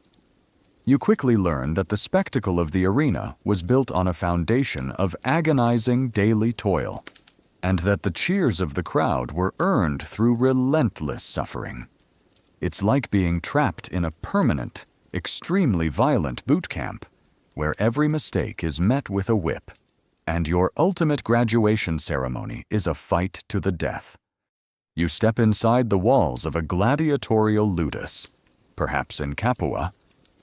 You quickly learn that the spectacle of the arena was built on a foundation of agonizing daily toil, and that the cheers of the crowd were earned through relentless suffering. It's like being trapped in a permanent, extremely violent boot camp, where every mistake is met with a whip, and your ultimate graduation ceremony is a fight to the death. You step inside the walls of a gladiatorial ludus, perhaps in Capua,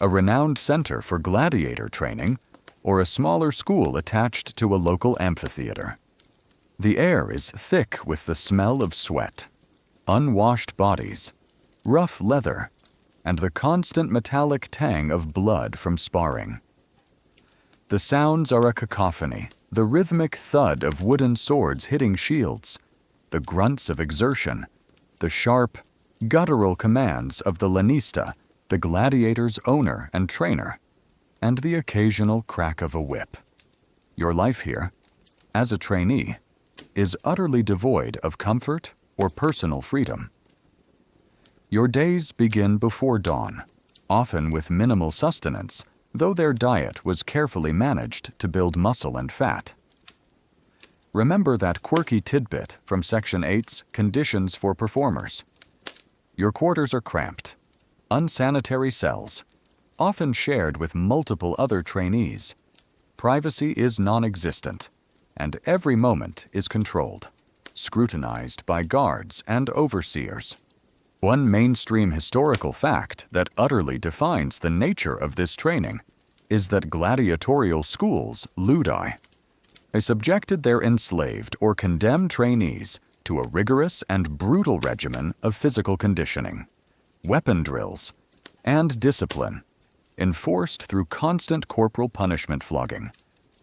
a renowned center for gladiator training, or a smaller school attached to a local amphitheater. The air is thick with the smell of sweat, unwashed bodies, rough leather, and the constant metallic tang of blood from sparring. The sounds are a cacophony, the rhythmic thud of wooden swords hitting shields, the grunts of exertion, the sharp, guttural commands of the lanista, the gladiator's owner and trainer, and the occasional crack of a whip. Your life here, as a trainee, is utterly devoid of comfort or personal freedom. Your days begin before dawn, often with minimal sustenance, though their diet was carefully managed to build muscle and fat. Remember that quirky tidbit from Section 8's Conditions for Performers. Your quarters are cramped, unsanitary cells, often shared with multiple other trainees. Privacy is non-existent, and every moment is controlled, scrutinized by guards and overseers. One mainstream historical fact that utterly defines the nature of this training is that gladiatorial schools, ludi, subjected their enslaved or condemned trainees to a rigorous and brutal regimen of physical conditioning, weapon drills, and discipline, enforced through constant corporal punishment flogging,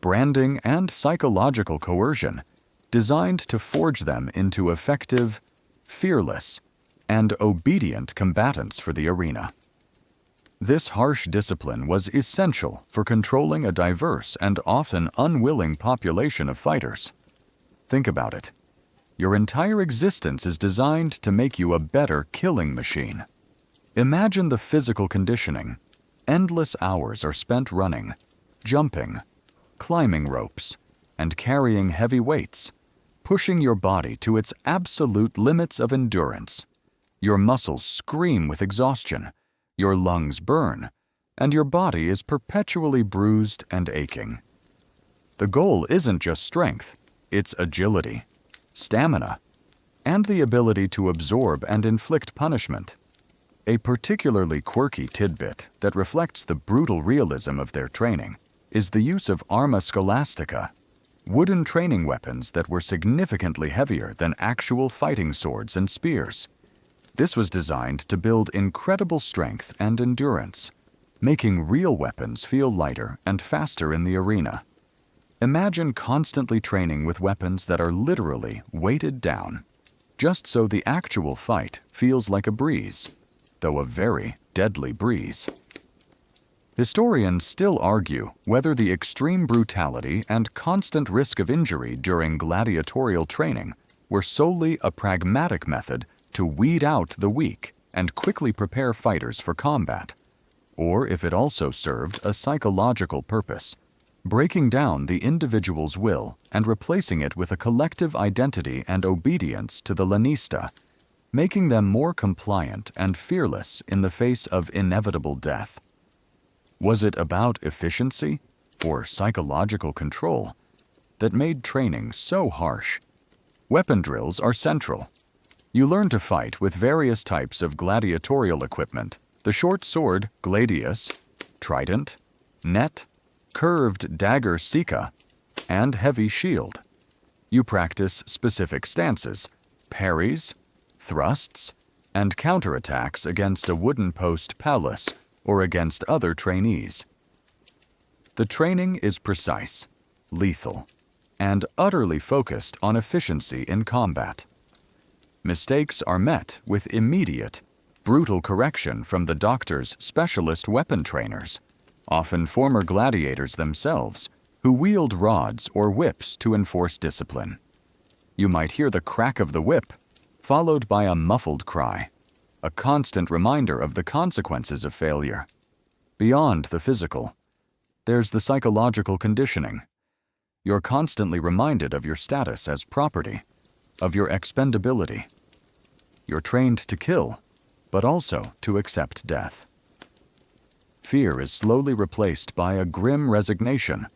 branding, and psychological coercion, designed to forge them into effective, fearless, and obedient combatants for the arena. This harsh discipline was essential for controlling a diverse and often unwilling population of fighters. Think about it. Your entire existence is designed to make you a better killing machine. Imagine the physical conditioning. Endless hours are spent running, jumping, climbing ropes, and carrying heavy weights, pushing your body to its absolute limits of endurance. Your muscles scream with exhaustion, your lungs burn, and your body is perpetually bruised and aching. The goal isn't just strength, it's agility, stamina, and the ability to absorb and inflict punishment. A particularly quirky tidbit that reflects the brutal realism of their training is the use of arma scholastica, wooden training weapons that were significantly heavier than actual fighting swords and spears. This was designed to build incredible strength and endurance, making real weapons feel lighter and faster in the arena. Imagine constantly training with weapons that are literally weighted down, just so the actual fight feels like a breeze, though a very deadly breeze. Historians still argue whether the extreme brutality and constant risk of injury during gladiatorial training were solely a pragmatic method to weed out the weak and quickly prepare fighters for combat, or if it also served a psychological purpose, breaking down the individual's will and replacing it with a collective identity and obedience to the lanista, making them more compliant and fearless in the face of inevitable death. Was it about efficiency or psychological control that made training so harsh? Weapon drills are central. You learn to fight with various types of gladiatorial equipment: the short sword, gladius, trident, net, curved dagger, sica, and heavy shield. You practice specific stances, parries, thrusts, and counterattacks against a wooden post pallus or against other trainees. The training is precise, lethal, and utterly focused on efficiency in combat. Mistakes are met with immediate, brutal correction from the doctor's specialist weapon trainers, often former gladiators themselves, who wield rods or whips to enforce discipline. You might hear the crack of the whip, followed by a muffled cry, a constant reminder of the consequences of failure. Beyond the physical, there's the psychological conditioning. You're constantly reminded of your status as property, of your expendability. You're trained to kill, but also to accept death. Fear is slowly replaced by a grim resignation,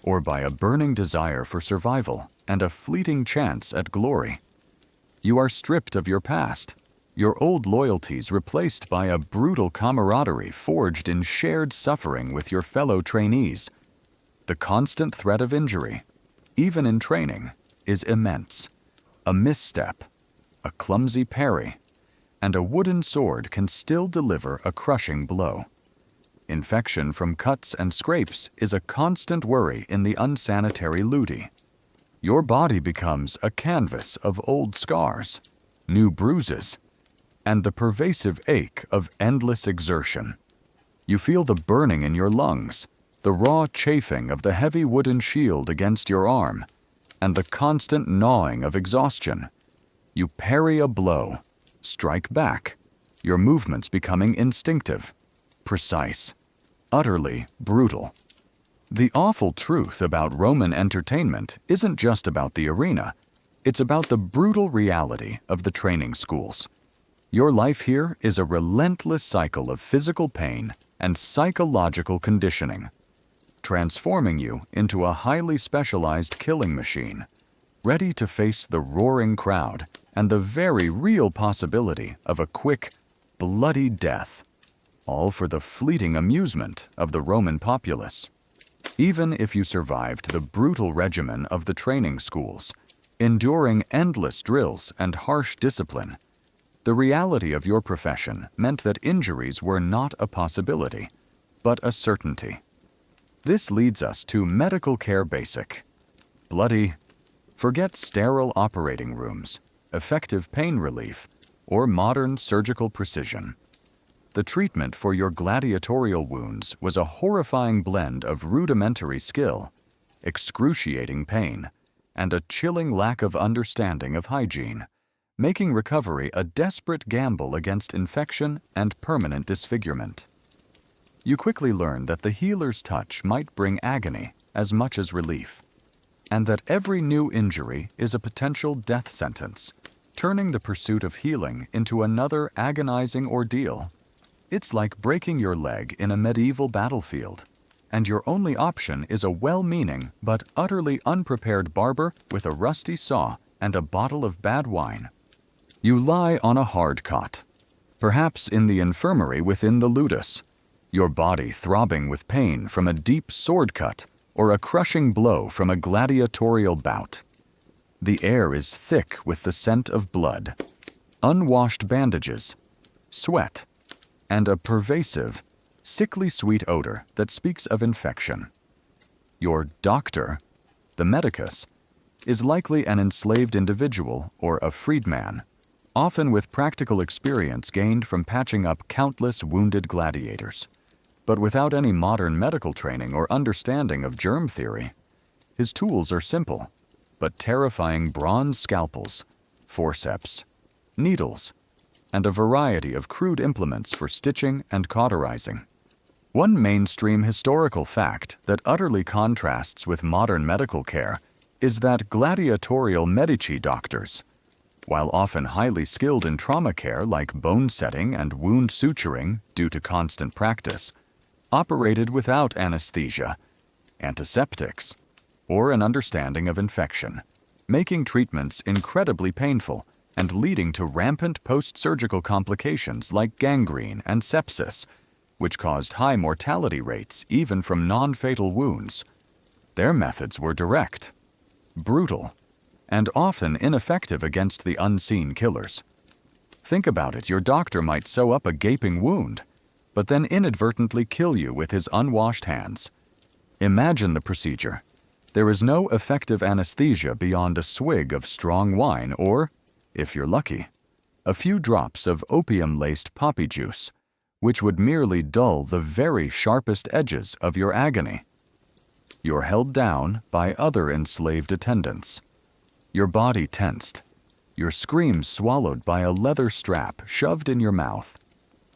or by a burning desire for survival and a fleeting chance at glory. You are stripped of your past, your old loyalties replaced by a brutal camaraderie forged in shared suffering with your fellow trainees. The constant threat of injury, even in training, is immense. A misstep, a clumsy parry, and a wooden sword can still deliver a crushing blow. Infection from cuts and scrapes is a constant worry in the unsanitary ludi. Your body becomes a canvas of old scars, new bruises, and the pervasive ache of endless exertion. You feel the burning in your lungs, the raw chafing of the heavy wooden shield against your arm, and the constant gnawing of exhaustion. You parry a blow, strike back, your movements becoming instinctive, precise, utterly brutal. The awful truth about Roman entertainment isn't just about the arena, it's about the brutal reality of the training schools. Your life here is a relentless cycle of physical pain and psychological conditioning, transforming you into a highly specialized killing machine, ready to face the roaring crowd and the very real possibility of a quick, bloody death. all for the fleeting amusement of the Roman populace. Even if you survived the brutal regimen of the training schools, enduring endless drills and harsh discipline, the reality of your profession meant that injuries were not a possibility, but a certainty. This leads us to medical care basic. Bloody, forget sterile operating rooms, effective pain relief, or modern surgical precision. The treatment for your gladiatorial wounds was a horrifying blend of rudimentary skill, excruciating pain, and a chilling lack of understanding of hygiene, making recovery a desperate gamble against infection and permanent disfigurement. You quickly learn that the healer's touch might bring agony as much as relief, and that every new injury is a potential death sentence, turning the pursuit of healing into another agonizing ordeal. It's like breaking your leg in a medieval battlefield, and your only option is a well-meaning but utterly unprepared barber with a rusty saw and a bottle of bad wine. You lie on a hard cot, perhaps in the infirmary within the ludus, your body throbbing with pain from a deep sword cut or a crushing blow from a gladiatorial bout. The air is thick with the scent of blood, unwashed bandages, sweat, and a pervasive, sickly sweet odor that speaks of infection. Your doctor, the medicus, is likely an enslaved individual or a freedman, often with practical experience gained from patching up countless wounded gladiators, but without any modern medical training or understanding of germ theory. His tools are simple, but terrifying bronze scalpels, forceps, needles, and a variety of crude implements for stitching and cauterizing. One mainstream historical fact that utterly contrasts with modern medical care is that gladiatorial Medici doctors, while often highly skilled in trauma care like bone setting and wound suturing due to constant practice, operated without anesthesia, antiseptics, or an understanding of infection, making treatments incredibly painful and leading to rampant post-surgical complications like gangrene and sepsis, which caused high mortality rates even from non-fatal wounds. Their methods were direct, brutal, and often ineffective against the unseen killers. Think about it, your doctor might sew up a gaping wound, but then inadvertently kill you with his unwashed hands. Imagine the procedure. There is no effective anesthesia beyond a swig of strong wine or, if you're lucky, a few drops of opium-laced poppy juice, which would merely dull the very sharpest edges of your agony. You're held down by other enslaved attendants, your body tensed, your screams swallowed by a leather strap shoved in your mouth.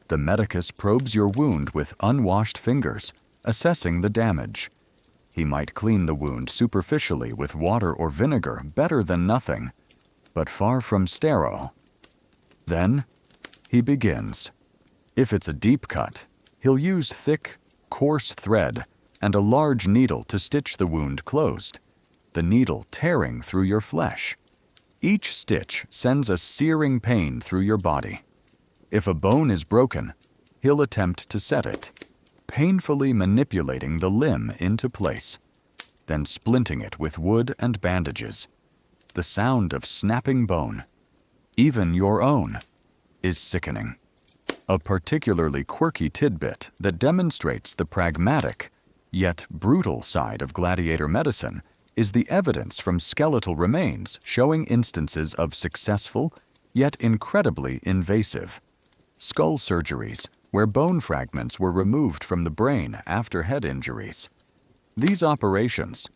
The medicus probes your wound with unwashed fingers, assessing the damage. He might clean the wound superficially with water or vinegar, better than nothing, but far from sterile. Then, he begins. If it's a deep cut, he'll use thick, coarse thread and a large needle to stitch the wound closed, the needle tearing through your flesh. Each stitch sends a searing pain through your body. If a bone is broken, he'll attempt to set it, painfully manipulating the limb into place, then splinting it with wood and bandages. The sound of snapping bone, even your own, is sickening. A particularly quirky tidbit that demonstrates the pragmatic, yet brutal side of gladiator medicine is the evidence from skeletal remains showing instances of successful, yet incredibly invasive, skull surgeries where bone fragments were removed from the brain after head injuries. These operations,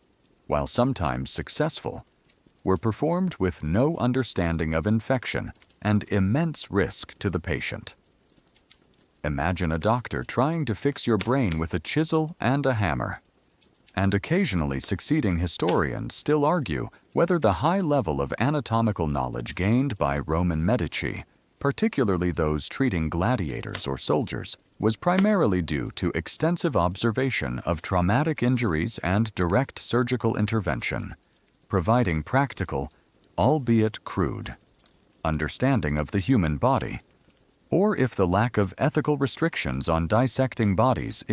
while sometimes successful, were performed with no understanding of infection and immense risk to the patient. Imagine a doctor trying to fix your brain with a chisel and a hammer. And occasionally succeeding historians still argue whether the high level of anatomical knowledge gained by Roman Medici, particularly those treating gladiators or soldiers, was primarily due to extensive observation of traumatic injuries and direct surgical intervention, providing practical, albeit crude, understanding of the human body. or if the lack of ethical restrictions on dissecting bodies,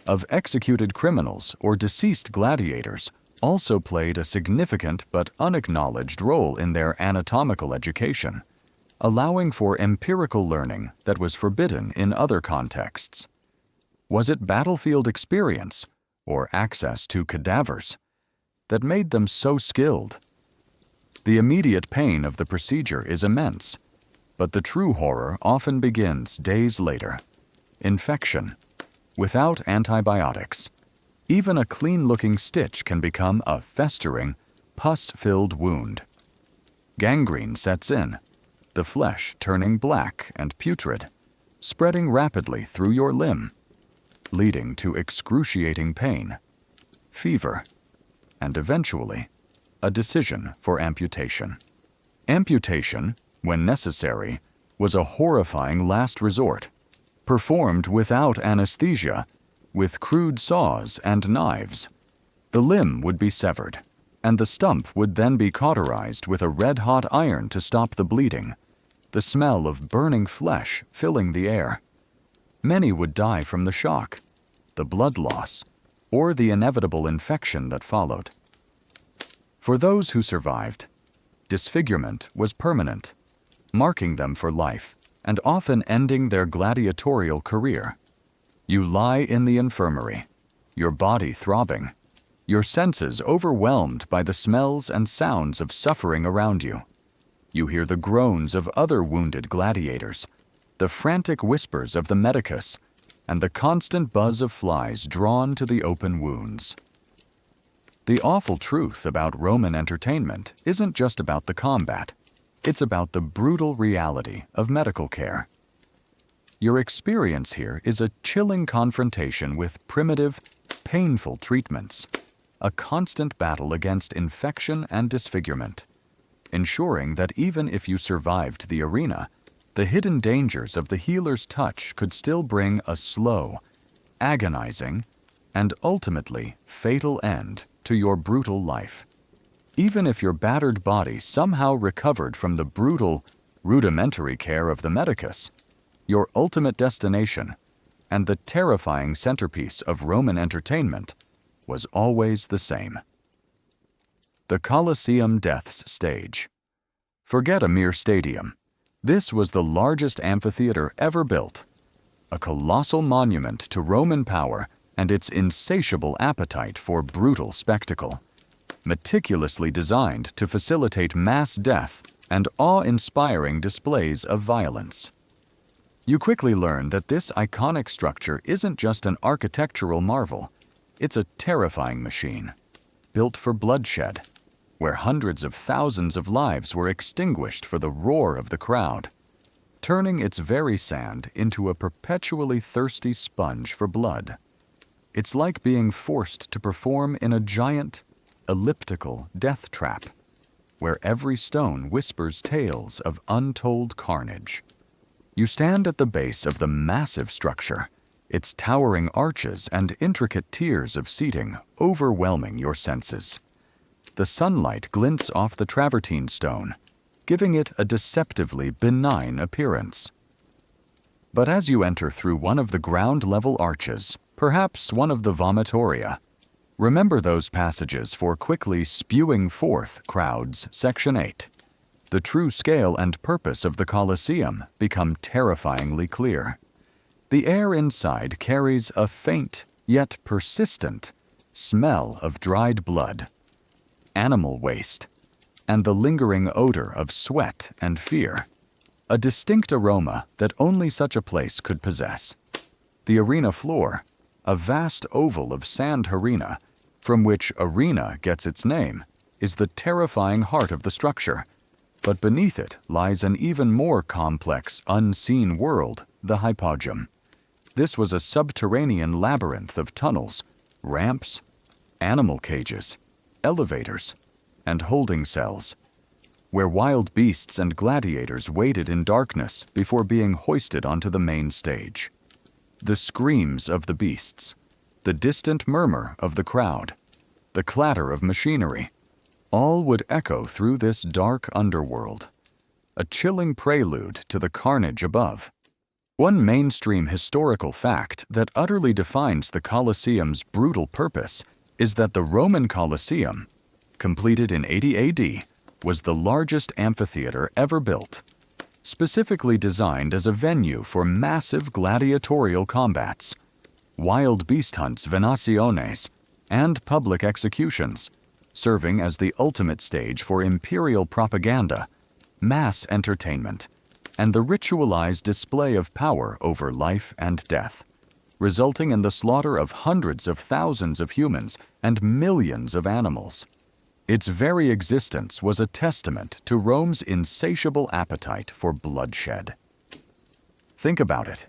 of executed criminals or deceased gladiators also played a significant but unacknowledged role in their anatomical education, allowing for empirical learning that was forbidden in other contexts. Was it battlefield experience or access to cadavers that made them so skilled? The immediate pain of the procedure is immense, but the true horror often begins days later. Infection. Without antibiotics, even a clean-looking stitch can become a festering, pus-filled wound. Gangrene sets in, the flesh turning black and putrid, spreading rapidly through your limb, leading to excruciating pain, fever, and eventually, a decision for amputation. Amputation, when necessary, was a horrifying last resort, performed without anesthesia, with crude saws and knives. The limb would be severed, and the stump would then be cauterized with a red-hot iron to stop the bleeding, the smell of burning flesh filling the air. Many would die from the shock, the blood loss, or the inevitable infection that followed. For those who survived, disfigurement was permanent, marking them for life and often ending their gladiatorial career. You lie in the infirmary, your body throbbing, your senses overwhelmed by the smells and sounds of suffering around you. You hear the groans of other wounded gladiators, the frantic whispers of the medicus, and the constant buzz of flies drawn to the open wounds. The awful truth about Roman entertainment isn't just about the combat. It's about the brutal reality of medical care. Your experience here is a chilling confrontation with primitive, painful treatments, a constant battle against infection and disfigurement, ensuring that even if you survived the arena, the hidden dangers of the healer's touch could still bring a slow, agonizing, and ultimately fatal end to your brutal life. Even if your battered body somehow recovered from the brutal, rudimentary care of the medicus, your ultimate destination, and the terrifying centerpiece of Roman entertainment, was always the same. The Colosseum Death's Stage. Forget a mere stadium. This was the largest amphitheater ever built, a colossal monument to Roman power and its insatiable appetite for brutal spectacle, meticulously designed to facilitate mass death and awe-inspiring displays of violence. You quickly learn that this iconic structure isn't just an architectural marvel, it's a terrifying machine, built for bloodshed, where hundreds of thousands of lives were extinguished for the roar of the crowd, turning its very sand into a perpetually thirsty sponge for blood. It's like being forced to perform in a giant, elliptical death trap, where every stone whispers tales of untold carnage. You stand at the base of the massive structure, its towering arches and intricate tiers of seating overwhelming your senses. The sunlight glints off the travertine stone, giving it a deceptively benign appearance. But as you enter through one of the ground-level arches, perhaps one of the vomitoria, remember those passages for quickly spewing forth crowds. Section 8. The true scale and purpose of the Colosseum become terrifyingly clear. The air inside carries a faint, yet persistent, smell of dried blood, animal waste, and the lingering odor of sweat and fear, a distinct aroma that only such a place could possess. The arena floor, a vast oval of sand arena, from which arena gets its name, is the terrifying heart of the structure, but beneath it lies an even more complex, unseen world, the hypogum. This was a subterranean labyrinth of tunnels, ramps, animal cages, elevators, and holding cells, where wild beasts and gladiators waited in darkness before being hoisted onto the main stage. The screams of the beasts, the distant murmur of the crowd, the clatter of machinery, all would echo through this dark underworld. a chilling prelude to the carnage above. One mainstream historical fact that utterly defines the Colosseum's brutal purpose is that the Roman Colosseum, completed in 80 AD, was the largest amphitheater ever built, specifically designed as a venue for massive gladiatorial combats, wild beast hunts, venaciones, and public executions, serving as the ultimate stage for imperial propaganda, mass entertainment, and the ritualized display of power over life and death, resulting in the slaughter of hundreds of thousands of humans and millions of animals. Its very existence was a testament to Rome's insatiable appetite for bloodshed. Think about it.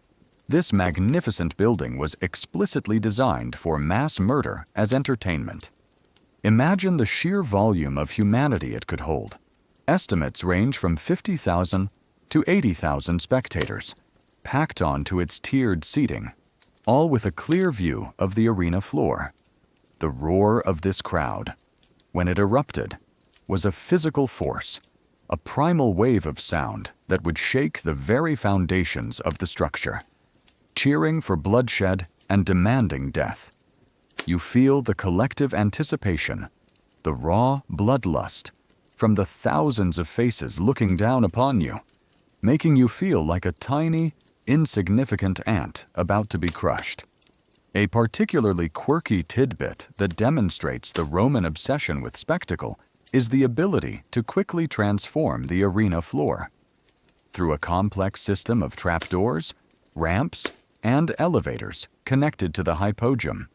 This magnificent building was explicitly designed for mass murder as entertainment. Imagine the sheer volume of humanity it could hold. Estimates range from 50,000 to 80,000 spectators, packed onto its tiered seating, all with a clear view of the arena floor. The roar of this crowd, when it erupted, was a physical force, a primal wave of sound that would shake the very foundations of the structure, cheering for bloodshed and demanding death. You feel the collective anticipation, the raw bloodlust, from the thousands of faces looking down upon you, making you feel like a tiny, insignificant ant about to be crushed. A particularly quirky tidbit that demonstrates the Roman obsession with spectacle is the ability to quickly transform the arena floor. Through a complex system of trapdoors, ramps, and elevators connected to the hypogum,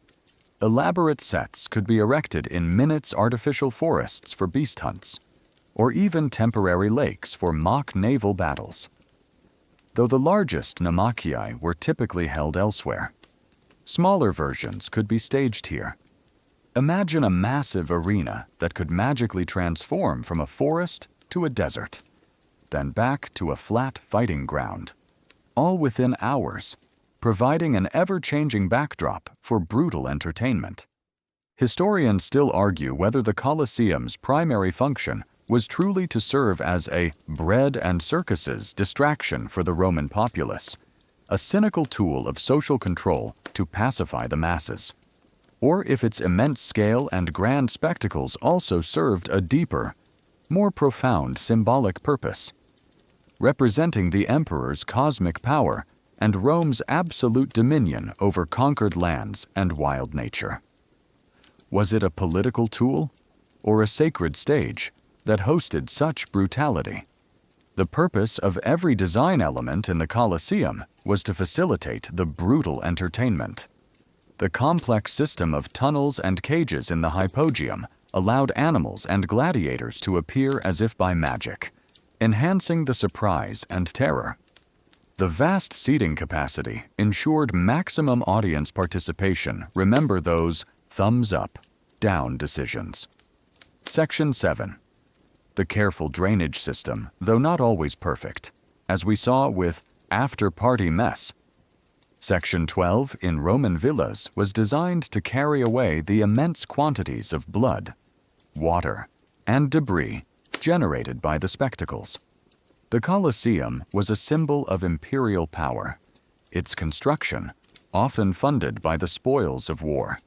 elaborate sets could be erected in minutes, artificial forests for beast hunts, or even temporary lakes for mock naval battles. Though the largest naumachii were typically held elsewhere, smaller versions could be staged here. Imagine a massive arena that could magically transform from a forest to a desert, then back to a flat fighting ground, all within hours, providing an ever-changing backdrop for brutal entertainment. Historians still argue whether the Colosseum's primary function was truly to serve as a bread and circuses distraction for the Roman populace, a cynical tool of social control to pacify the masses, or if its immense scale and grand spectacles also served a deeper, more profound symbolic purpose, representing the emperor's cosmic power and Rome's absolute dominion over conquered lands and wild nature. Was it a political tool or a sacred stage that hosted such brutality? The purpose of every design element in the Colosseum was to facilitate the brutal entertainment. The complex system of tunnels and cages in the hypogeum allowed animals and gladiators to appear as if by magic, enhancing the surprise and terror. The vast seating capacity ensured maximum audience participation. Remember those thumbs up, down decisions. Section 7. The careful drainage system, though not always perfect, as we saw with after-party mess. Section 12 in Roman villas was designed to carry away the immense quantities of blood, water, and debris generated by the spectacles. The Colosseum was a symbol of imperial power. Its construction, often funded by the spoils of war,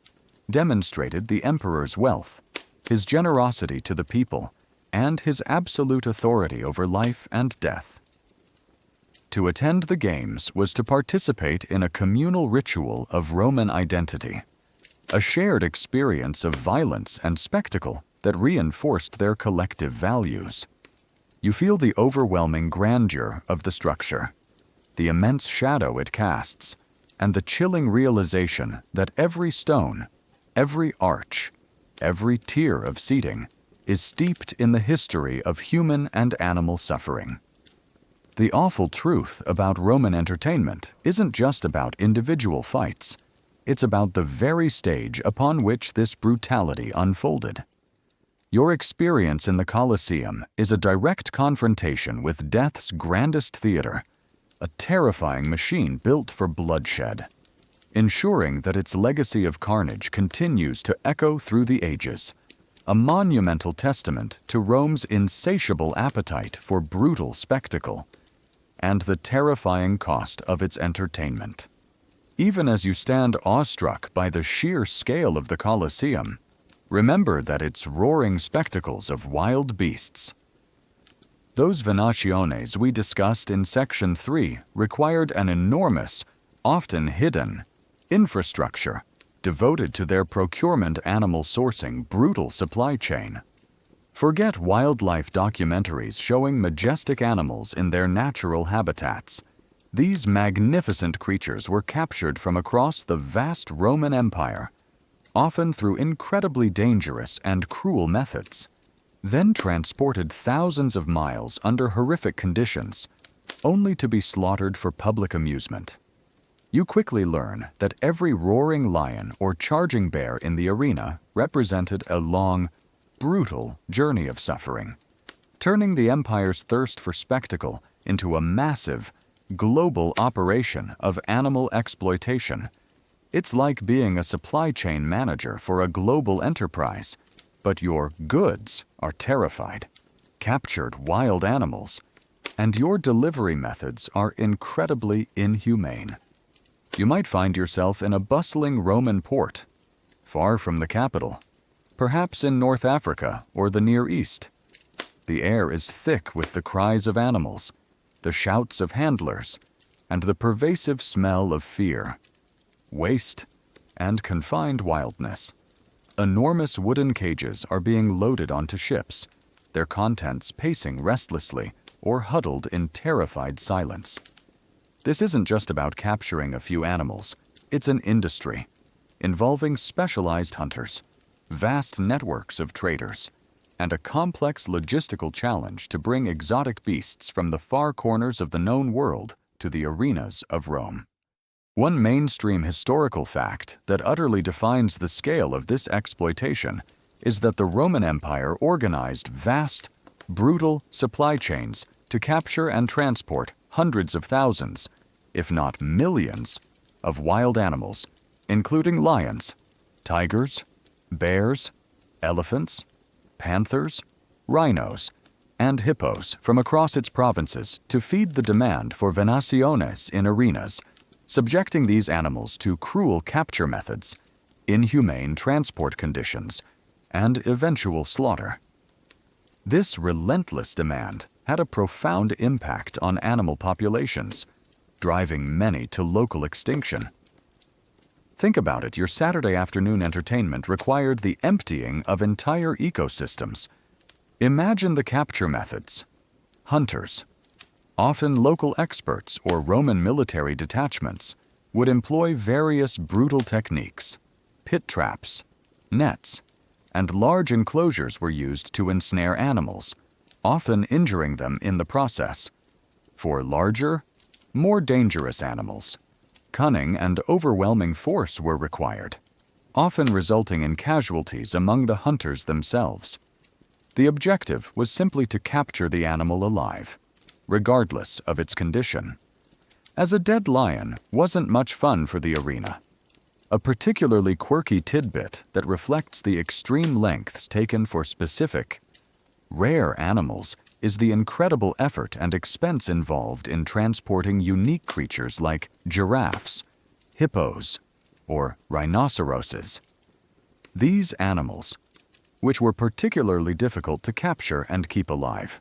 demonstrated the emperor's wealth, his generosity to the people, and his absolute authority over life and death. To attend the games was to participate in a communal ritual of Roman identity, a shared experience of violence and spectacle that reinforced their collective values. You feel the overwhelming grandeur of the structure, the immense shadow it casts, and the chilling realization that every stone, every arch, every tier of seating is steeped in the history of human and animal suffering. The awful truth about Roman entertainment isn't just about individual fights. It's about the very stage upon which this brutality unfolded. Your experience in the Colosseum is a direct confrontation with death's grandest theater, a terrifying machine built for bloodshed, ensuring that its legacy of carnage continues to echo through the ages. a monumental testament to Rome's insatiable appetite for brutal spectacle and the terrifying cost of its entertainment. Even as you stand awestruck by the sheer scale of the Colosseum, remember that it's roaring spectacles of wild beasts. Those venaciones we discussed in Section 3 required an enormous, often hidden, infrastructure devoted to their procurement animal sourcing brutal supply chain. Forget wildlife documentaries showing majestic animals in their natural habitats. These magnificent creatures were captured from across the vast Roman Empire, often through incredibly dangerous and cruel methods, then transported thousands of miles under horrific conditions, only to be slaughtered for public amusement. You quickly learn that every roaring lion or charging bear in the arena represented a long, brutal journey of suffering, turning the empire's thirst for spectacle into a massive, global operation of animal exploitation. It's like being a supply chain manager for a global enterprise, but your goods are terrified, captured wild animals, and your delivery methods are incredibly inhumane. You might find yourself in a bustling Roman port, far from the capital, perhaps in North Africa or the Near East. The air is thick with the cries of animals, the shouts of handlers, and the pervasive smell of fear, waste, and confined wildness. Enormous wooden cages are being loaded onto ships, their contents pacing restlessly or huddled in terrified silence. This isn't just about capturing a few animals, it's an industry, involving specialized hunters, vast networks of traders, and a complex logistical challenge to bring exotic beasts from the far corners of the known world to the arenas of Rome. One mainstream historical fact that utterly defines the scale of this exploitation is that the Roman Empire organized vast, brutal supply chains to capture and transport hundreds of thousands, if not millions, of wild animals, including lions, tigers, bears, elephants, panthers, rhinos, and hippos from across its provinces to feed the demand for venaciones in arenas, subjecting these animals to cruel capture methods, inhumane transport conditions, and eventual slaughter. This relentless demand had a profound impact on animal populations, driving many to local extinction. Think about it, your Saturday afternoon entertainment required the emptying of entire ecosystems. Imagine the capture methods. Hunters, often local experts or Roman military detachments, would employ various brutal techniques. Pit traps, nets, and large enclosures were used to ensnare animals, often injuring them in the process. For larger, more dangerous animals, cunning and overwhelming force were required, often resulting in casualties among the hunters themselves. The objective was simply to capture the animal alive, regardless of its condition. As a dead lion wasn't much fun for the arena. A particularly quirky tidbit that reflects the extreme lengths taken for specific, rare animals is the incredible effort and expense involved in transporting unique creatures like giraffes, hippos, or rhinoceroses. These animals, which were particularly difficult to capture and keep alive,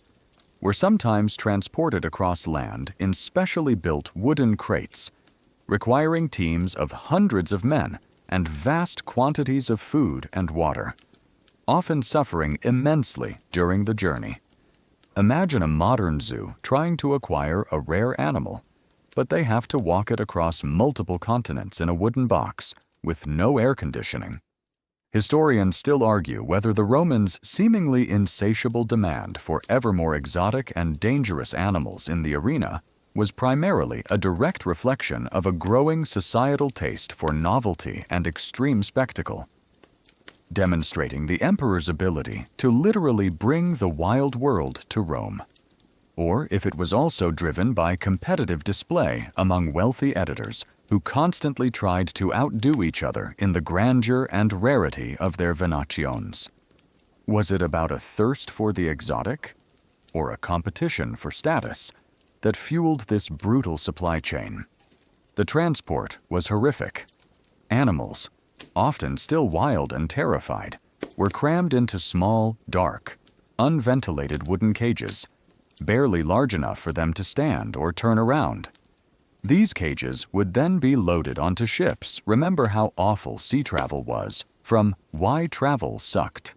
were sometimes transported across land in specially built wooden crates, requiring teams of hundreds of men and vast quantities of food and water, often suffering immensely during the journey. Imagine a modern zoo trying to acquire a rare animal, but they have to walk it across multiple continents in a wooden box with no air conditioning. Historians still argue whether the Romans' seemingly insatiable demand for ever more exotic and dangerous animals in the arena was primarily a direct reflection of a growing societal taste for novelty and extreme spectacle, demonstrating the emperor's ability to literally bring the wild world to Rome, or if it was also driven by competitive display among wealthy editors who constantly tried to outdo each other in the grandeur and rarity of their venations. Was it about a thirst for the exotic, or a competition for status, that fueled this brutal supply chain? The transport was horrific. Animals, often still wild and terrified, were crammed into small, dark, unventilated wooden cages, barely large enough for them to stand or turn around. These cages would then be loaded onto ships. Remember how awful sea travel was from Why Travel Sucked.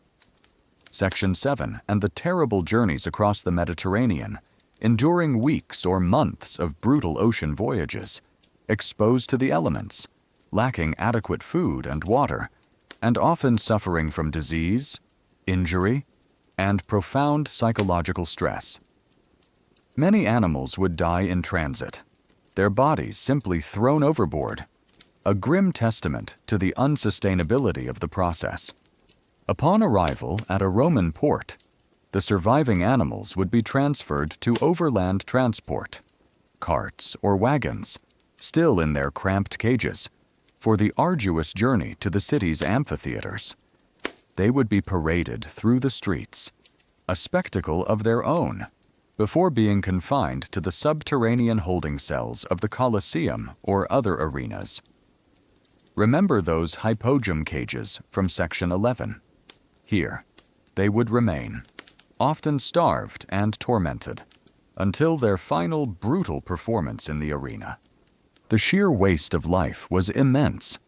Section 7 and the terrible journeys across the Mediterranean, enduring weeks or months of brutal ocean voyages, exposed to the elements, lacking adequate food and water, and often suffering from disease, injury, and profound psychological stress. Many animals would die in transit, their bodies simply thrown overboard, a grim testament to the unsustainability of the process. Upon arrival at a Roman port, the surviving animals would be transferred to overland transport, carts or wagons, still in their cramped cages, for the arduous journey to the city's amphitheaters. They would be paraded through the streets, a spectacle of their own, before being confined to the subterranean holding cells of the Colosseum or other arenas. Remember those hypogeum cages from Section 11. Here, they would remain, often starved and tormented, until their final brutal performance in the arena. The sheer waste of life was immense.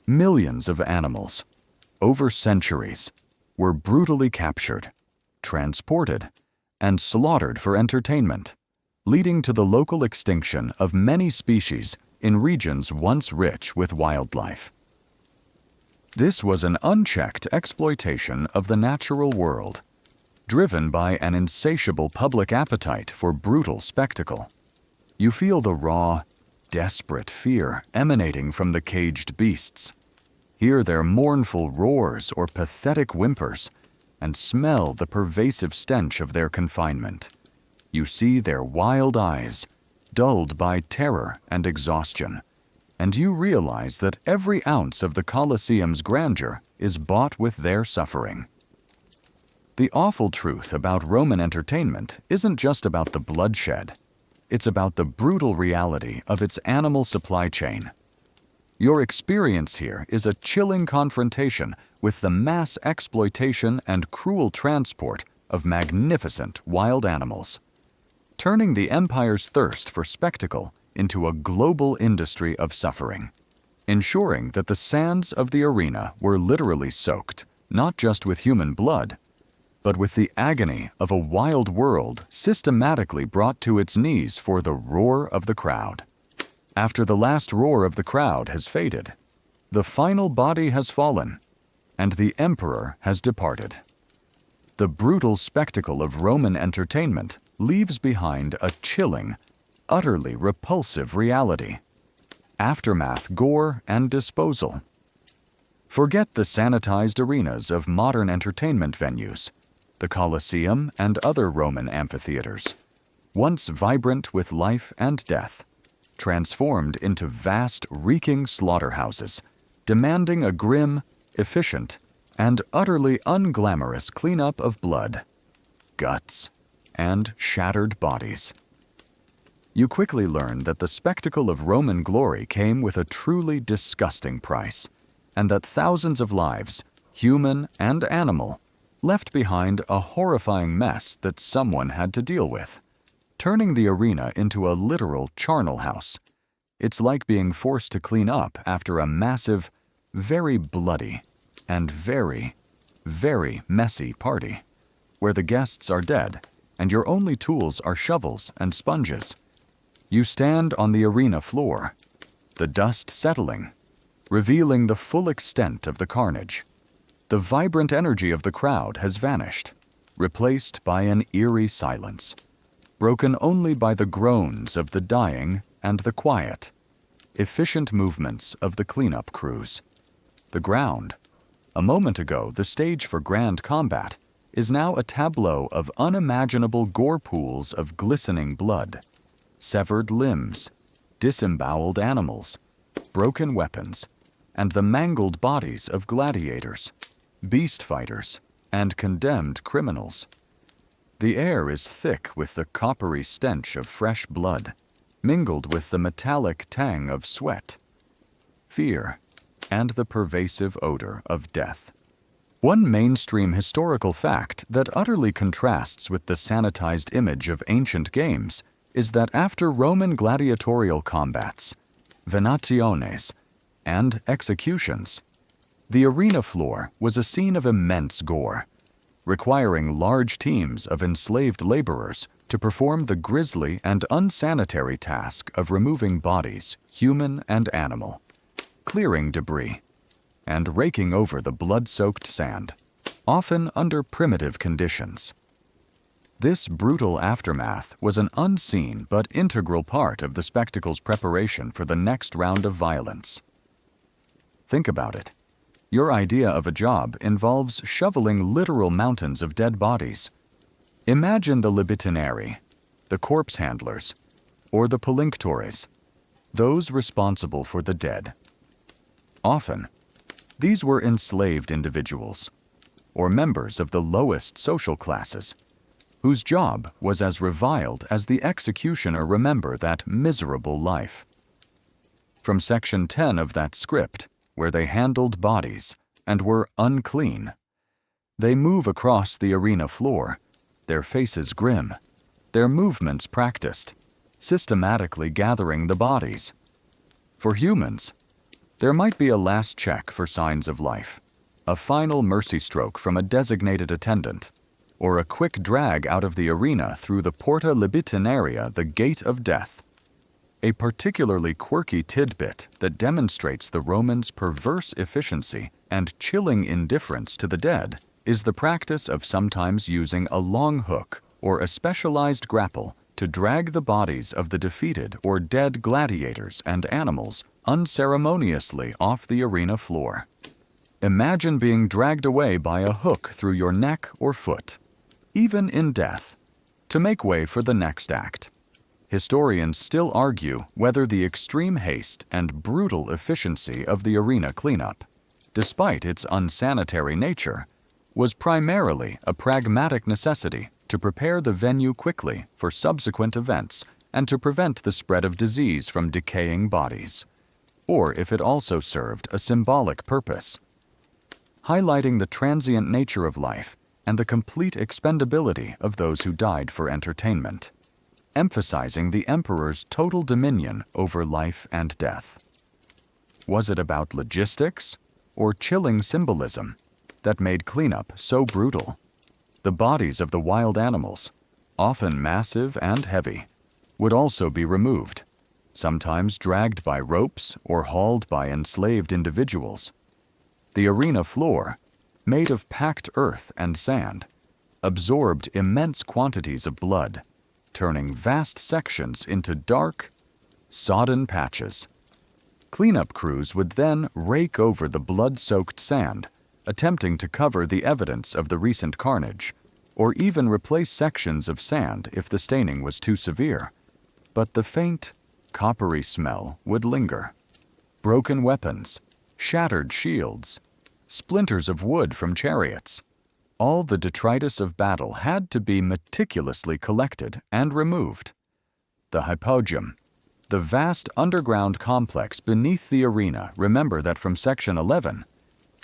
Millions of animals, over centuries, were brutally captured, transported, and slaughtered for entertainment, leading to the local extinction of many species in regions once rich with wildlife. This was an unchecked exploitation of the natural world, driven by an insatiable public appetite for brutal spectacle. You feel the raw, desperate fear emanating from the caged beasts, hear their mournful roars or pathetic whimpers, and smell the pervasive stench of their confinement. You see their wild eyes, dulled by terror and exhaustion, and you realize that every ounce of the Colosseum's grandeur is bought with their suffering. The awful truth about Roman entertainment isn't just about the bloodshed. It's about the brutal reality of its animal supply chain. Your experience here is a chilling confrontation with the mass exploitation and cruel transport of magnificent wild animals, turning the empire's thirst for spectacle into a global industry of suffering, ensuring that the sands of the arena were literally soaked, not just with human blood, but with the agony of a wild world systematically brought to its knees for the roar of the crowd. After the last roar of the crowd has faded, the final body has fallen, and the emperor has departed. The brutal spectacle of Roman entertainment leaves behind a chilling, utterly repulsive reality. Aftermath, gore, and disposal. Forget the sanitized arenas of modern entertainment venues, the Colosseum and other Roman amphitheaters, once vibrant with life and death, transformed into vast, reeking slaughterhouses, demanding a grim, efficient, and utterly unglamorous cleanup of blood, guts, and shattered bodies. You quickly learn that the spectacle of Roman glory came with a truly disgusting price, and that thousands of lives, human and animal, left behind a horrifying mess that someone had to deal with, turning the arena into a literal charnel house. It's like being forced to clean up after a massive, very bloody, and very, very messy party, where the guests are dead and your only tools are shovels and sponges. You stand on the arena floor, the dust settling, revealing the full extent of the carnage. The vibrant energy of the crowd has vanished, replaced by an eerie silence, broken only by the groans of the dying and the quiet, efficient movements of the cleanup crews. The ground, a moment ago the stage for grand combat, is now a tableau of unimaginable gore pools of glistening blood, severed limbs, disemboweled animals, broken weapons, and the mangled bodies of gladiators, beast fighters, and condemned criminals. The air is thick with the coppery stench of fresh blood, mingled with the metallic tang of sweat, fear, and the pervasive odor of death. One mainstream historical fact that utterly contrasts with the sanitized image of ancient games is that after Roman gladiatorial combats, venationes, and executions, the arena floor was a scene of immense gore, requiring large teams of enslaved laborers to perform the grisly and unsanitary task of removing bodies, human and animal, clearing debris, and raking over the blood-soaked sand, often under primitive conditions. This brutal aftermath was an unseen but integral part of the spectacle's preparation for the next round of violence. Think about it. Your idea of a job involves shoveling literal mountains of dead bodies. Imagine the libitinari, the corpse handlers, or the palinctores, those responsible for the dead. Often, these were enslaved individuals, or members of the lowest social classes, whose job was as reviled as the executioner remember that miserable life. From Section 10 of that script, where they handled bodies and were unclean, they move across the arena floor, their faces grim, their movements practiced, systematically gathering the bodies. For humans, there might be a last check for signs of life, a final mercy stroke from a designated attendant, or a quick drag out of the arena through the Porta Libitinaria, the Gate of Death. A particularly quirky tidbit that demonstrates the Romans' perverse efficiency and chilling indifference to the dead is the practice of sometimes using a long hook or a specialized grapple to drag the bodies of the defeated or dead gladiators and animals unceremoniously off the arena floor. Imagine being dragged away by a hook through your neck or foot, even in death, to make way for the next act. Historians still argue whether the extreme haste and brutal efficiency of the arena cleanup, despite its unsanitary nature, was primarily a pragmatic necessity to prepare the venue quickly for subsequent events and to prevent the spread of disease from decaying bodies, or if it also served a symbolic purpose, highlighting the transient nature of life and the complete expendability of those who died for entertainment, emphasizing the emperor's total dominion over life and death. Was it about logistics or chilling symbolism that made cleanup so brutal? The bodies of the wild animals, often massive and heavy, would also be removed, sometimes dragged by ropes or hauled by enslaved individuals. The arena floor, made of packed earth and sand, absorbed immense quantities of blood, turning vast sections into dark, sodden patches. Cleanup crews would then rake over the blood-soaked sand, attempting to cover the evidence of the recent carnage, or even replace sections of sand if the staining was too severe. But the faint, coppery smell would linger. Broken weapons, shattered shields, splinters of wood from chariots, all the detritus of battle had to be meticulously collected and removed. The hypogeum, the vast underground complex beneath the arena, remember that from Section 11,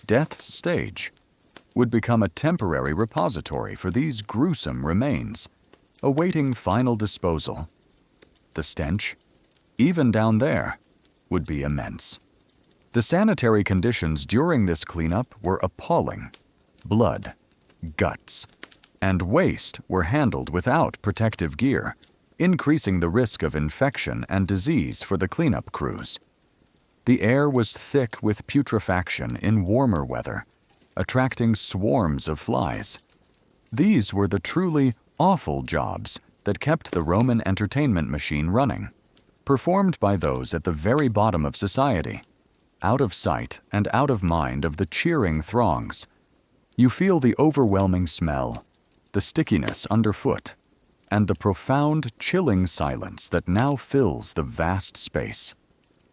Death's Stage, would become a temporary repository for these gruesome remains, awaiting final disposal. The stench, even down there, would be immense. The sanitary conditions during this cleanup were appalling. Blood, guts, and waste were handled without protective gear, increasing the risk of infection and disease for the cleanup crews. The air was thick with putrefaction in warmer weather, attracting swarms of flies. These were the truly awful jobs that kept the Roman entertainment machine running, performed by those at the very bottom of society, out of sight and out of mind of the cheering throngs. You feel the overwhelming smell, the stickiness underfoot, and the profound, chilling silence that now fills the vast space.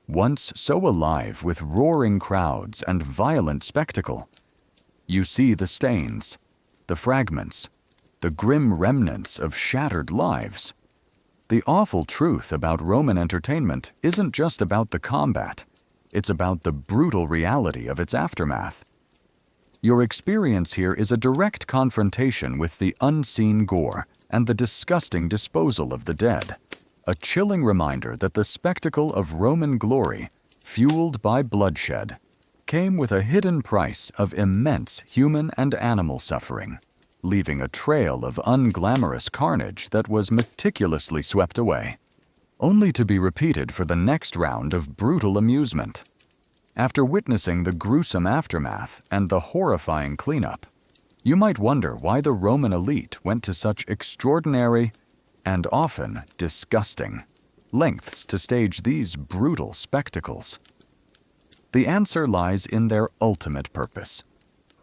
Once so alive with roaring crowds and violent spectacle, you see the stains, the fragments, the grim remnants of shattered lives. The awful truth about Roman entertainment isn't just about the combat, it's about the brutal reality of its aftermath. Your experience here is a direct confrontation with the unseen gore and the disgusting disposal of the dead, a chilling reminder that the spectacle of Roman glory, fueled by bloodshed, came with a hidden price of immense human and animal suffering, leaving a trail of unglamorous carnage that was meticulously swept away, only to be repeated for the next round of brutal amusement. After witnessing the gruesome aftermath and the horrifying cleanup, you might wonder why the Roman elite went to such extraordinary and often disgusting lengths to stage these brutal spectacles. The answer lies in their ultimate purpose: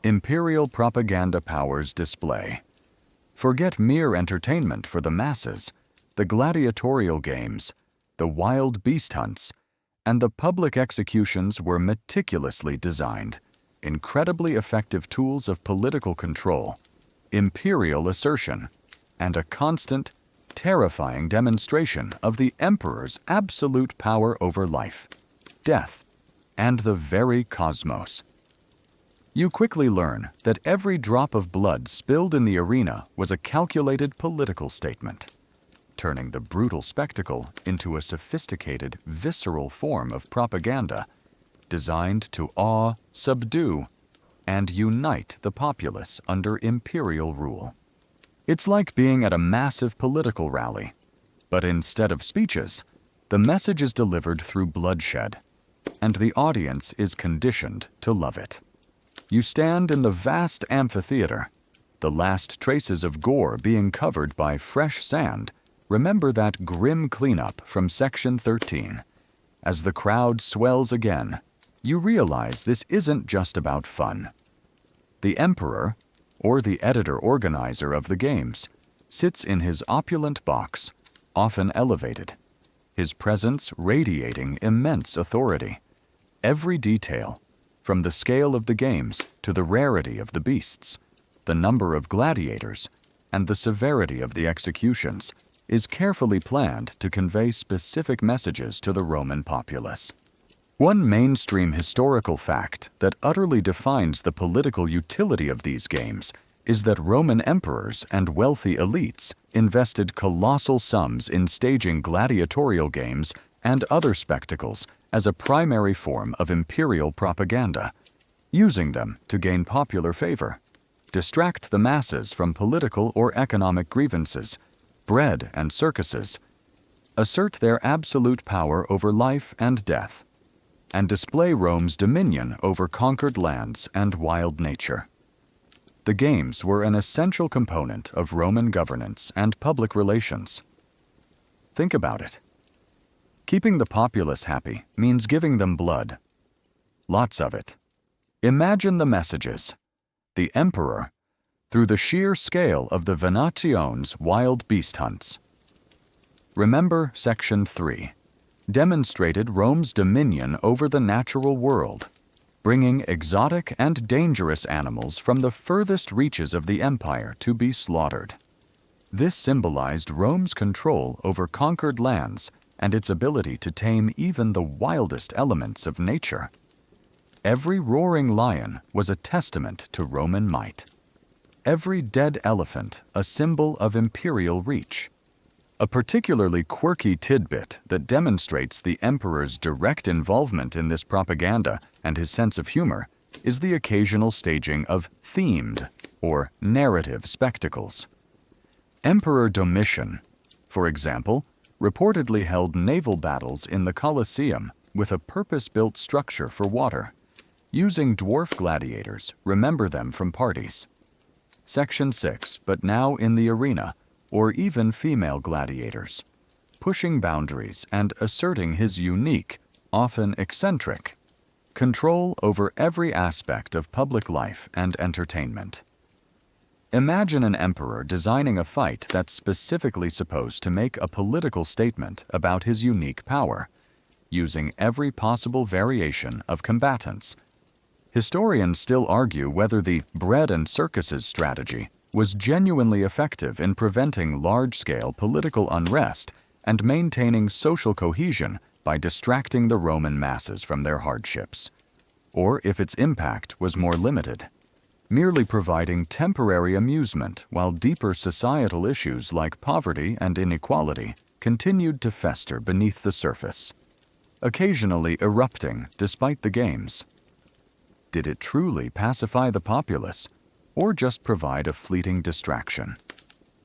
imperial propaganda power's display. Forget mere entertainment for the masses. The gladiatorial games, the wild beast hunts, and the public executions were meticulously designed, incredibly effective tools of political control, imperial assertion, and a constant, terrifying demonstration of the emperor's absolute power over life, death, and the very cosmos. You quickly learn that every drop of blood spilled in the arena was a calculated political statement, turning the brutal spectacle into a sophisticated, visceral form of propaganda designed to awe, subdue, and unite the populace under imperial rule. It's like being at a massive political rally, but instead of speeches, the message is delivered through bloodshed, and the audience is conditioned to love it. You stand in the vast amphitheater, the last traces of gore being covered by fresh sand. Remember that grim cleanup from Section 13. As the crowd swells again, you realize this isn't just about fun. The emperor, or the editor-organizer of the games, sits in his opulent box, often elevated, his presence radiating immense authority. Every detail, from the scale of the games to the rarity of the beasts, the number of gladiators, and the severity of the executions, is carefully planned to convey specific messages to the Roman populace. One mainstream historical fact that utterly defines the political utility of these games is that Roman emperors and wealthy elites invested colossal sums in staging gladiatorial games and other spectacles as a primary form of imperial propaganda, using them to gain popular favor, distract the masses from political or economic grievances, bread and circuses, assert their absolute power over life and death, and display Rome's dominion over conquered lands and wild nature. The games were an essential component of Roman governance and public relations. Think about it. Keeping the populace happy means giving them blood. Lots of it. Imagine the messages. The emperor, through the sheer scale of the Venation's wild beast hunts. Remember Section 3, demonstrated Rome's dominion over the natural world, bringing exotic and dangerous animals from the furthest reaches of the empire to be slaughtered. This symbolized Rome's control over conquered lands and its ability to tame even the wildest elements of nature. Every roaring lion was a testament to Roman might. Every dead elephant a symbol of imperial reach. A particularly quirky tidbit that demonstrates the emperor's direct involvement in this propaganda and his sense of humor is the occasional staging of themed or narrative spectacles. Emperor Domitian, for example, reportedly held naval battles in the Colosseum with a purpose-built structure for water. Using dwarf gladiators, remember them from parties. Section 6, but now in the arena, or even female gladiators, pushing boundaries and asserting his unique, often eccentric, control over every aspect of public life and entertainment. Imagine an emperor designing a fight that's specifically supposed to make a political statement about his unique power, using every possible variation of combatants. Historians still argue whether the bread and circuses strategy was genuinely effective in preventing large-scale political unrest and maintaining social cohesion by distracting the Roman masses from their hardships. Or if its impact was more limited, merely providing temporary amusement while deeper societal issues like poverty and inequality continued to fester beneath the surface, occasionally erupting despite the games. Did it truly pacify the populace, or just provide a fleeting distraction?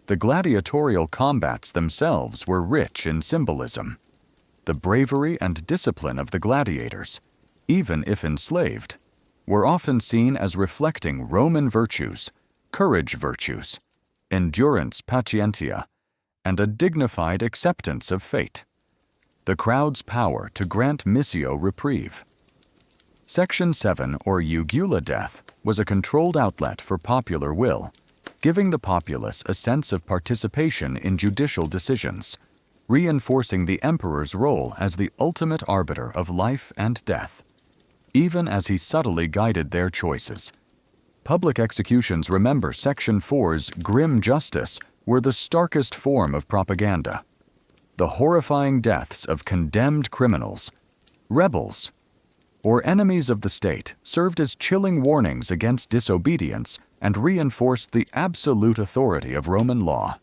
The gladiatorial combats themselves were rich in symbolism. The bravery and discipline of the gladiators, even if enslaved, were often seen as reflecting Roman virtues, courage virtues, endurance patientia, and a dignified acceptance of fate. The crowd's power to grant missio reprieve. Section 7, or jugula death, was a controlled outlet for popular will, giving the populace a sense of participation in judicial decisions, reinforcing the emperor's role as the ultimate arbiter of life and death, even as he subtly guided their choices. Public executions, remember Section 4's grim justice, were the starkest form of propaganda. The horrifying deaths of condemned criminals, rebels, or enemies of the state served as chilling warnings against disobedience and reinforced the absolute authority of Roman law.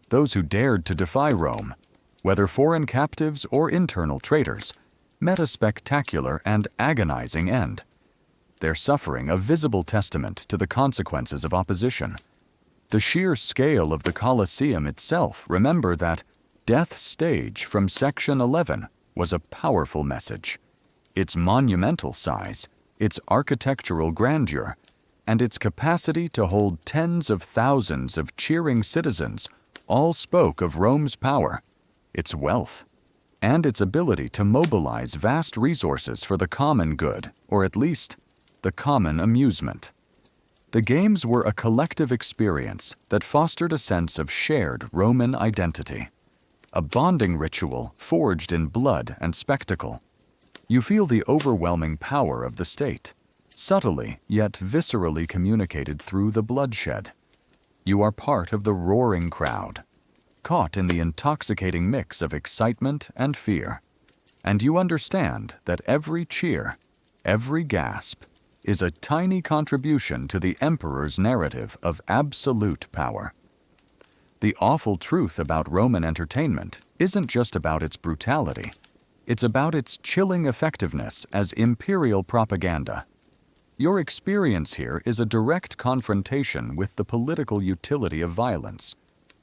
Those who dared to defy Rome, whether foreign captives or internal traitors, met a spectacular and agonizing end, their suffering a visible testament to the consequences of opposition. The sheer scale of the Colosseum itself, remember that death stage from Section 11 was a powerful message. Its monumental size, its architectural grandeur, and its capacity to hold tens of thousands of cheering citizens all spoke of Rome's power, its wealth, and its ability to mobilize vast resources for the common good, or at least the common amusement. The games were a collective experience that fostered a sense of shared Roman identity, a bonding ritual forged in blood and spectacle. You feel the overwhelming power of the state, subtly yet viscerally communicated through the bloodshed. You are part of the roaring crowd, caught in the intoxicating mix of excitement and fear, and you understand that every cheer, every gasp, is a tiny contribution to the emperor's narrative of absolute power. The awful truth about Roman entertainment isn't just about its brutality. It's about its chilling effectiveness as imperial propaganda. Your experience here is a direct confrontation with the political utility of violence,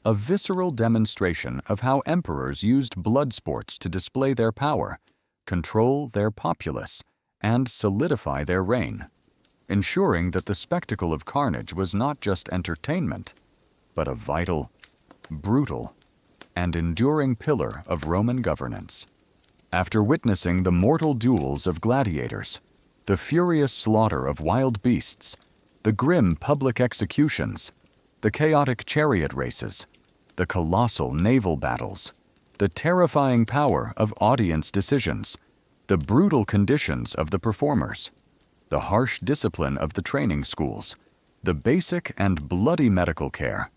a visceral demonstration of how emperors used blood sports to display their power, control their populace, and solidify their reign, ensuring that the spectacle of carnage was not just entertainment, but a vital, brutal, and enduring pillar of Roman governance. After witnessing the mortal duels of gladiators, the furious slaughter of wild beasts, the grim public executions, the chaotic chariot races, the colossal naval battles, the terrifying power of audience decisions, the brutal conditions of the performers, the harsh discipline of the training schools, the basic and bloody medical care,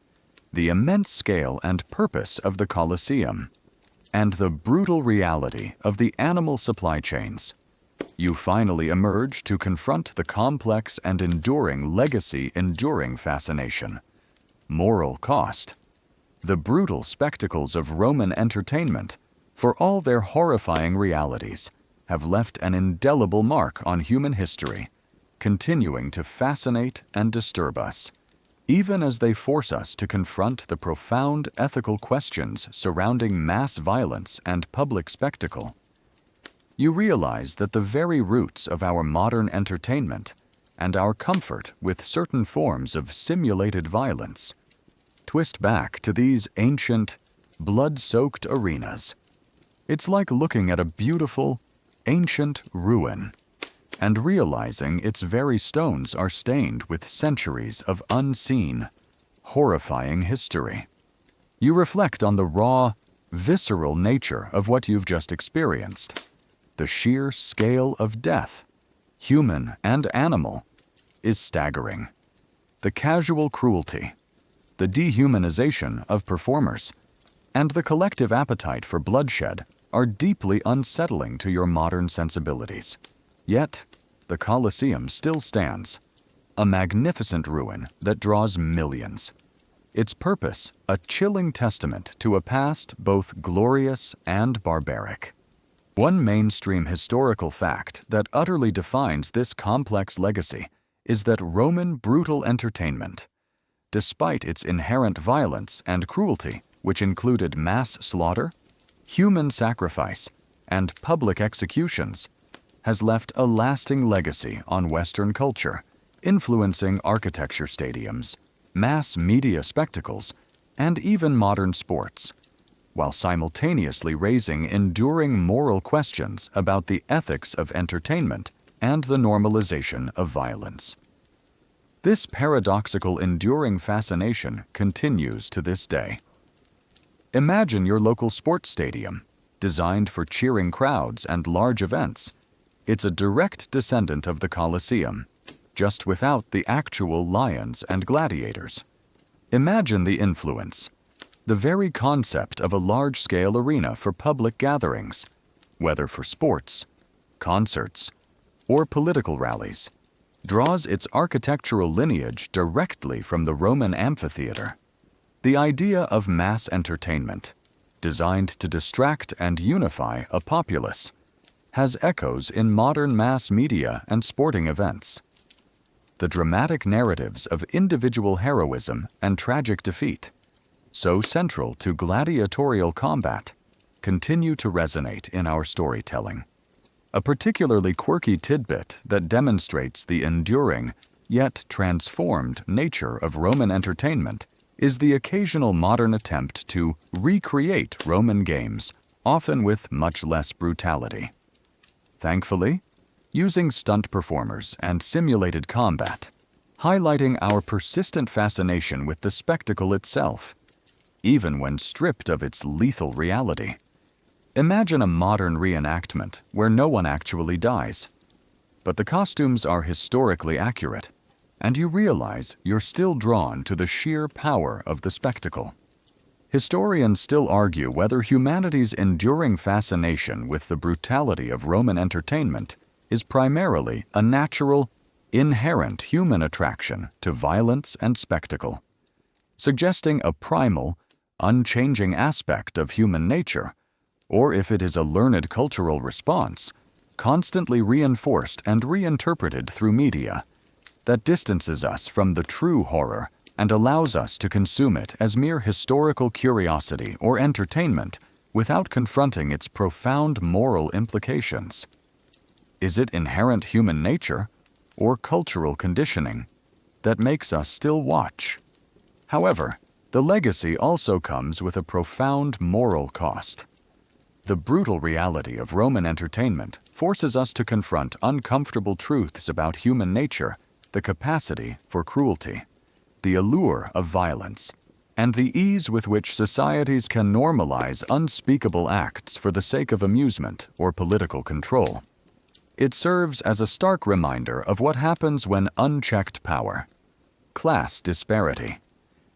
the immense scale and purpose of the Colosseum, and the brutal reality of the animal supply chains, you finally emerge to confront the complex and enduring fascination, moral cost. The brutal spectacles of Roman entertainment, for all their horrifying realities, have left an indelible mark on human history, continuing to fascinate and disturb us, even as they force us to confront the profound ethical questions surrounding mass violence and public spectacle. You realize that the very roots of our modern entertainment and our comfort with certain forms of simulated violence twist back to these ancient, blood-soaked arenas. It's like looking at a beautiful, ancient ruin and realizing its very stones are stained with centuries of unseen, horrifying history. You reflect on the raw, visceral nature of what you've just experienced. The sheer scale of death, human and animal, is staggering. The casual cruelty, the dehumanization of performers, and the collective appetite for bloodshed are deeply unsettling to your modern sensibilities. Yet, the Colosseum still stands, a magnificent ruin that draws millions. Its purpose, a chilling testament to a past both glorious and barbaric. One mainstream historical fact that utterly defines this complex legacy is that Roman brutal entertainment, despite its inherent violence and cruelty, which included mass slaughter, human sacrifice, and public executions, has left a lasting legacy on Western culture, influencing architecture, stadiums, mass media spectacles, and even modern sports, while simultaneously raising enduring moral questions about the ethics of entertainment and the normalization of violence. This paradoxical enduring fascination continues to this day. Imagine your local sports stadium, designed for cheering crowds and large events. It's a direct descendant of the Colosseum, just without the actual lions and gladiators. Imagine the influence. The very concept of a large-scale arena for public gatherings, whether for sports, concerts, or political rallies, draws its architectural lineage directly from the Roman amphitheater. The idea of mass entertainment, designed to distract and unify a populace, has echoes in modern mass media and sporting events. The dramatic narratives of individual heroism and tragic defeat, so central to gladiatorial combat, continue to resonate in our storytelling. A particularly quirky tidbit that demonstrates the enduring, yet transformed nature of Roman entertainment is the occasional modern attempt to recreate Roman games, often with much less brutality. Thankfully, using stunt performers and simulated combat, highlighting our persistent fascination with the spectacle itself, even when stripped of its lethal reality. Imagine a modern reenactment where no one actually dies, but the costumes are historically accurate, and you realize you're still drawn to the sheer power of the spectacle. Historians still argue whether humanity's enduring fascination with the brutality of Roman entertainment is primarily a natural, inherent human attraction to violence and spectacle, suggesting a primal, unchanging aspect of human nature, or if it is a learned cultural response, constantly reinforced and reinterpreted through media, that distances us from the true horror and allows us to consume it as mere historical curiosity or entertainment without confronting its profound moral implications. Is it inherent human nature or cultural conditioning that makes us still watch? However, the legacy also comes with a profound moral cost. The brutal reality of Roman entertainment forces us to confront uncomfortable truths about human nature, the capacity for cruelty, the allure of violence, and the ease with which societies can normalize unspeakable acts for the sake of amusement or political control. It serves as a stark reminder of what happens when unchecked power, class disparity,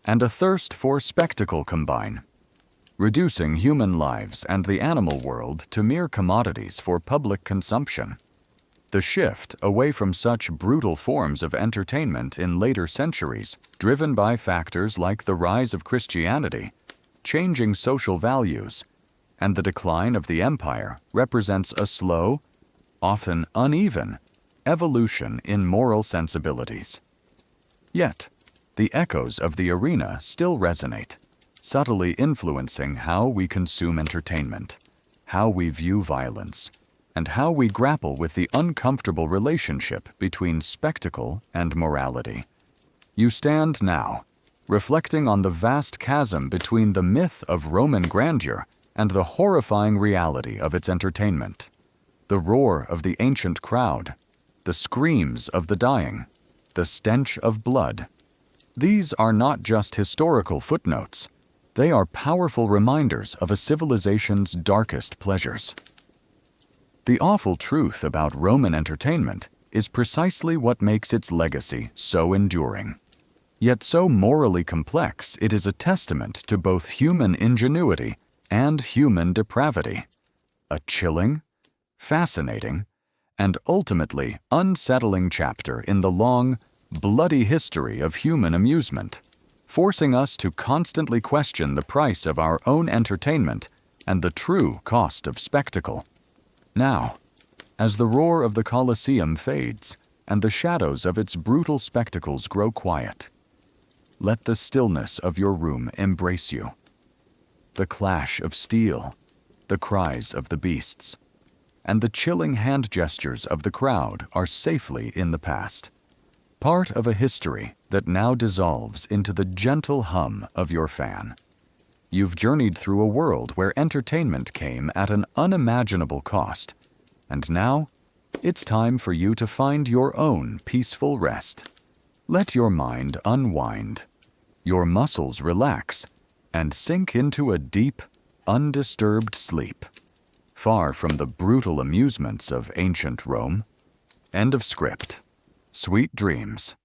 and a thirst for spectacle combine, reducing human lives and the animal world to mere commodities for public consumption. The shift away from such brutal forms of entertainment in later centuries, driven by factors like the rise of Christianity, changing social values, and the decline of the empire, represents a slow, often uneven, evolution in moral sensibilities. Yet, the echoes of the arena still resonate, subtly influencing how we consume entertainment, how we view violence, and how we grapple with the uncomfortable relationship between spectacle and morality. You stand now, reflecting on the vast chasm between the myth of Roman grandeur and the horrifying reality of its entertainment. The roar of the ancient crowd, the screams of the dying, the stench of blood. These are not just historical footnotes. They are powerful reminders of a civilization's darkest pleasures. The awful truth about Roman entertainment is precisely what makes its legacy so enduring. yet so morally complex it is a testament to both human ingenuity and human depravity. A chilling, fascinating, and ultimately unsettling chapter in the long, bloody history of human amusement, forcing us to constantly question the price of our own entertainment and the true cost of spectacle. Now, as the roar of the Colosseum fades and the shadows of its brutal spectacles grow quiet, let the stillness of your room embrace you. The clash of steel, the cries of the beasts, and the chilling hand gestures of the crowd are safely in the past, part of a history that now dissolves into the gentle hum of your fan. You've journeyed through a world where entertainment came at an unimaginable cost, and now it's time for you to find your own peaceful rest. Let your mind unwind, your muscles relax, and sink into a deep, undisturbed sleep, far from the brutal amusements of ancient Rome. End of script. Sweet dreams.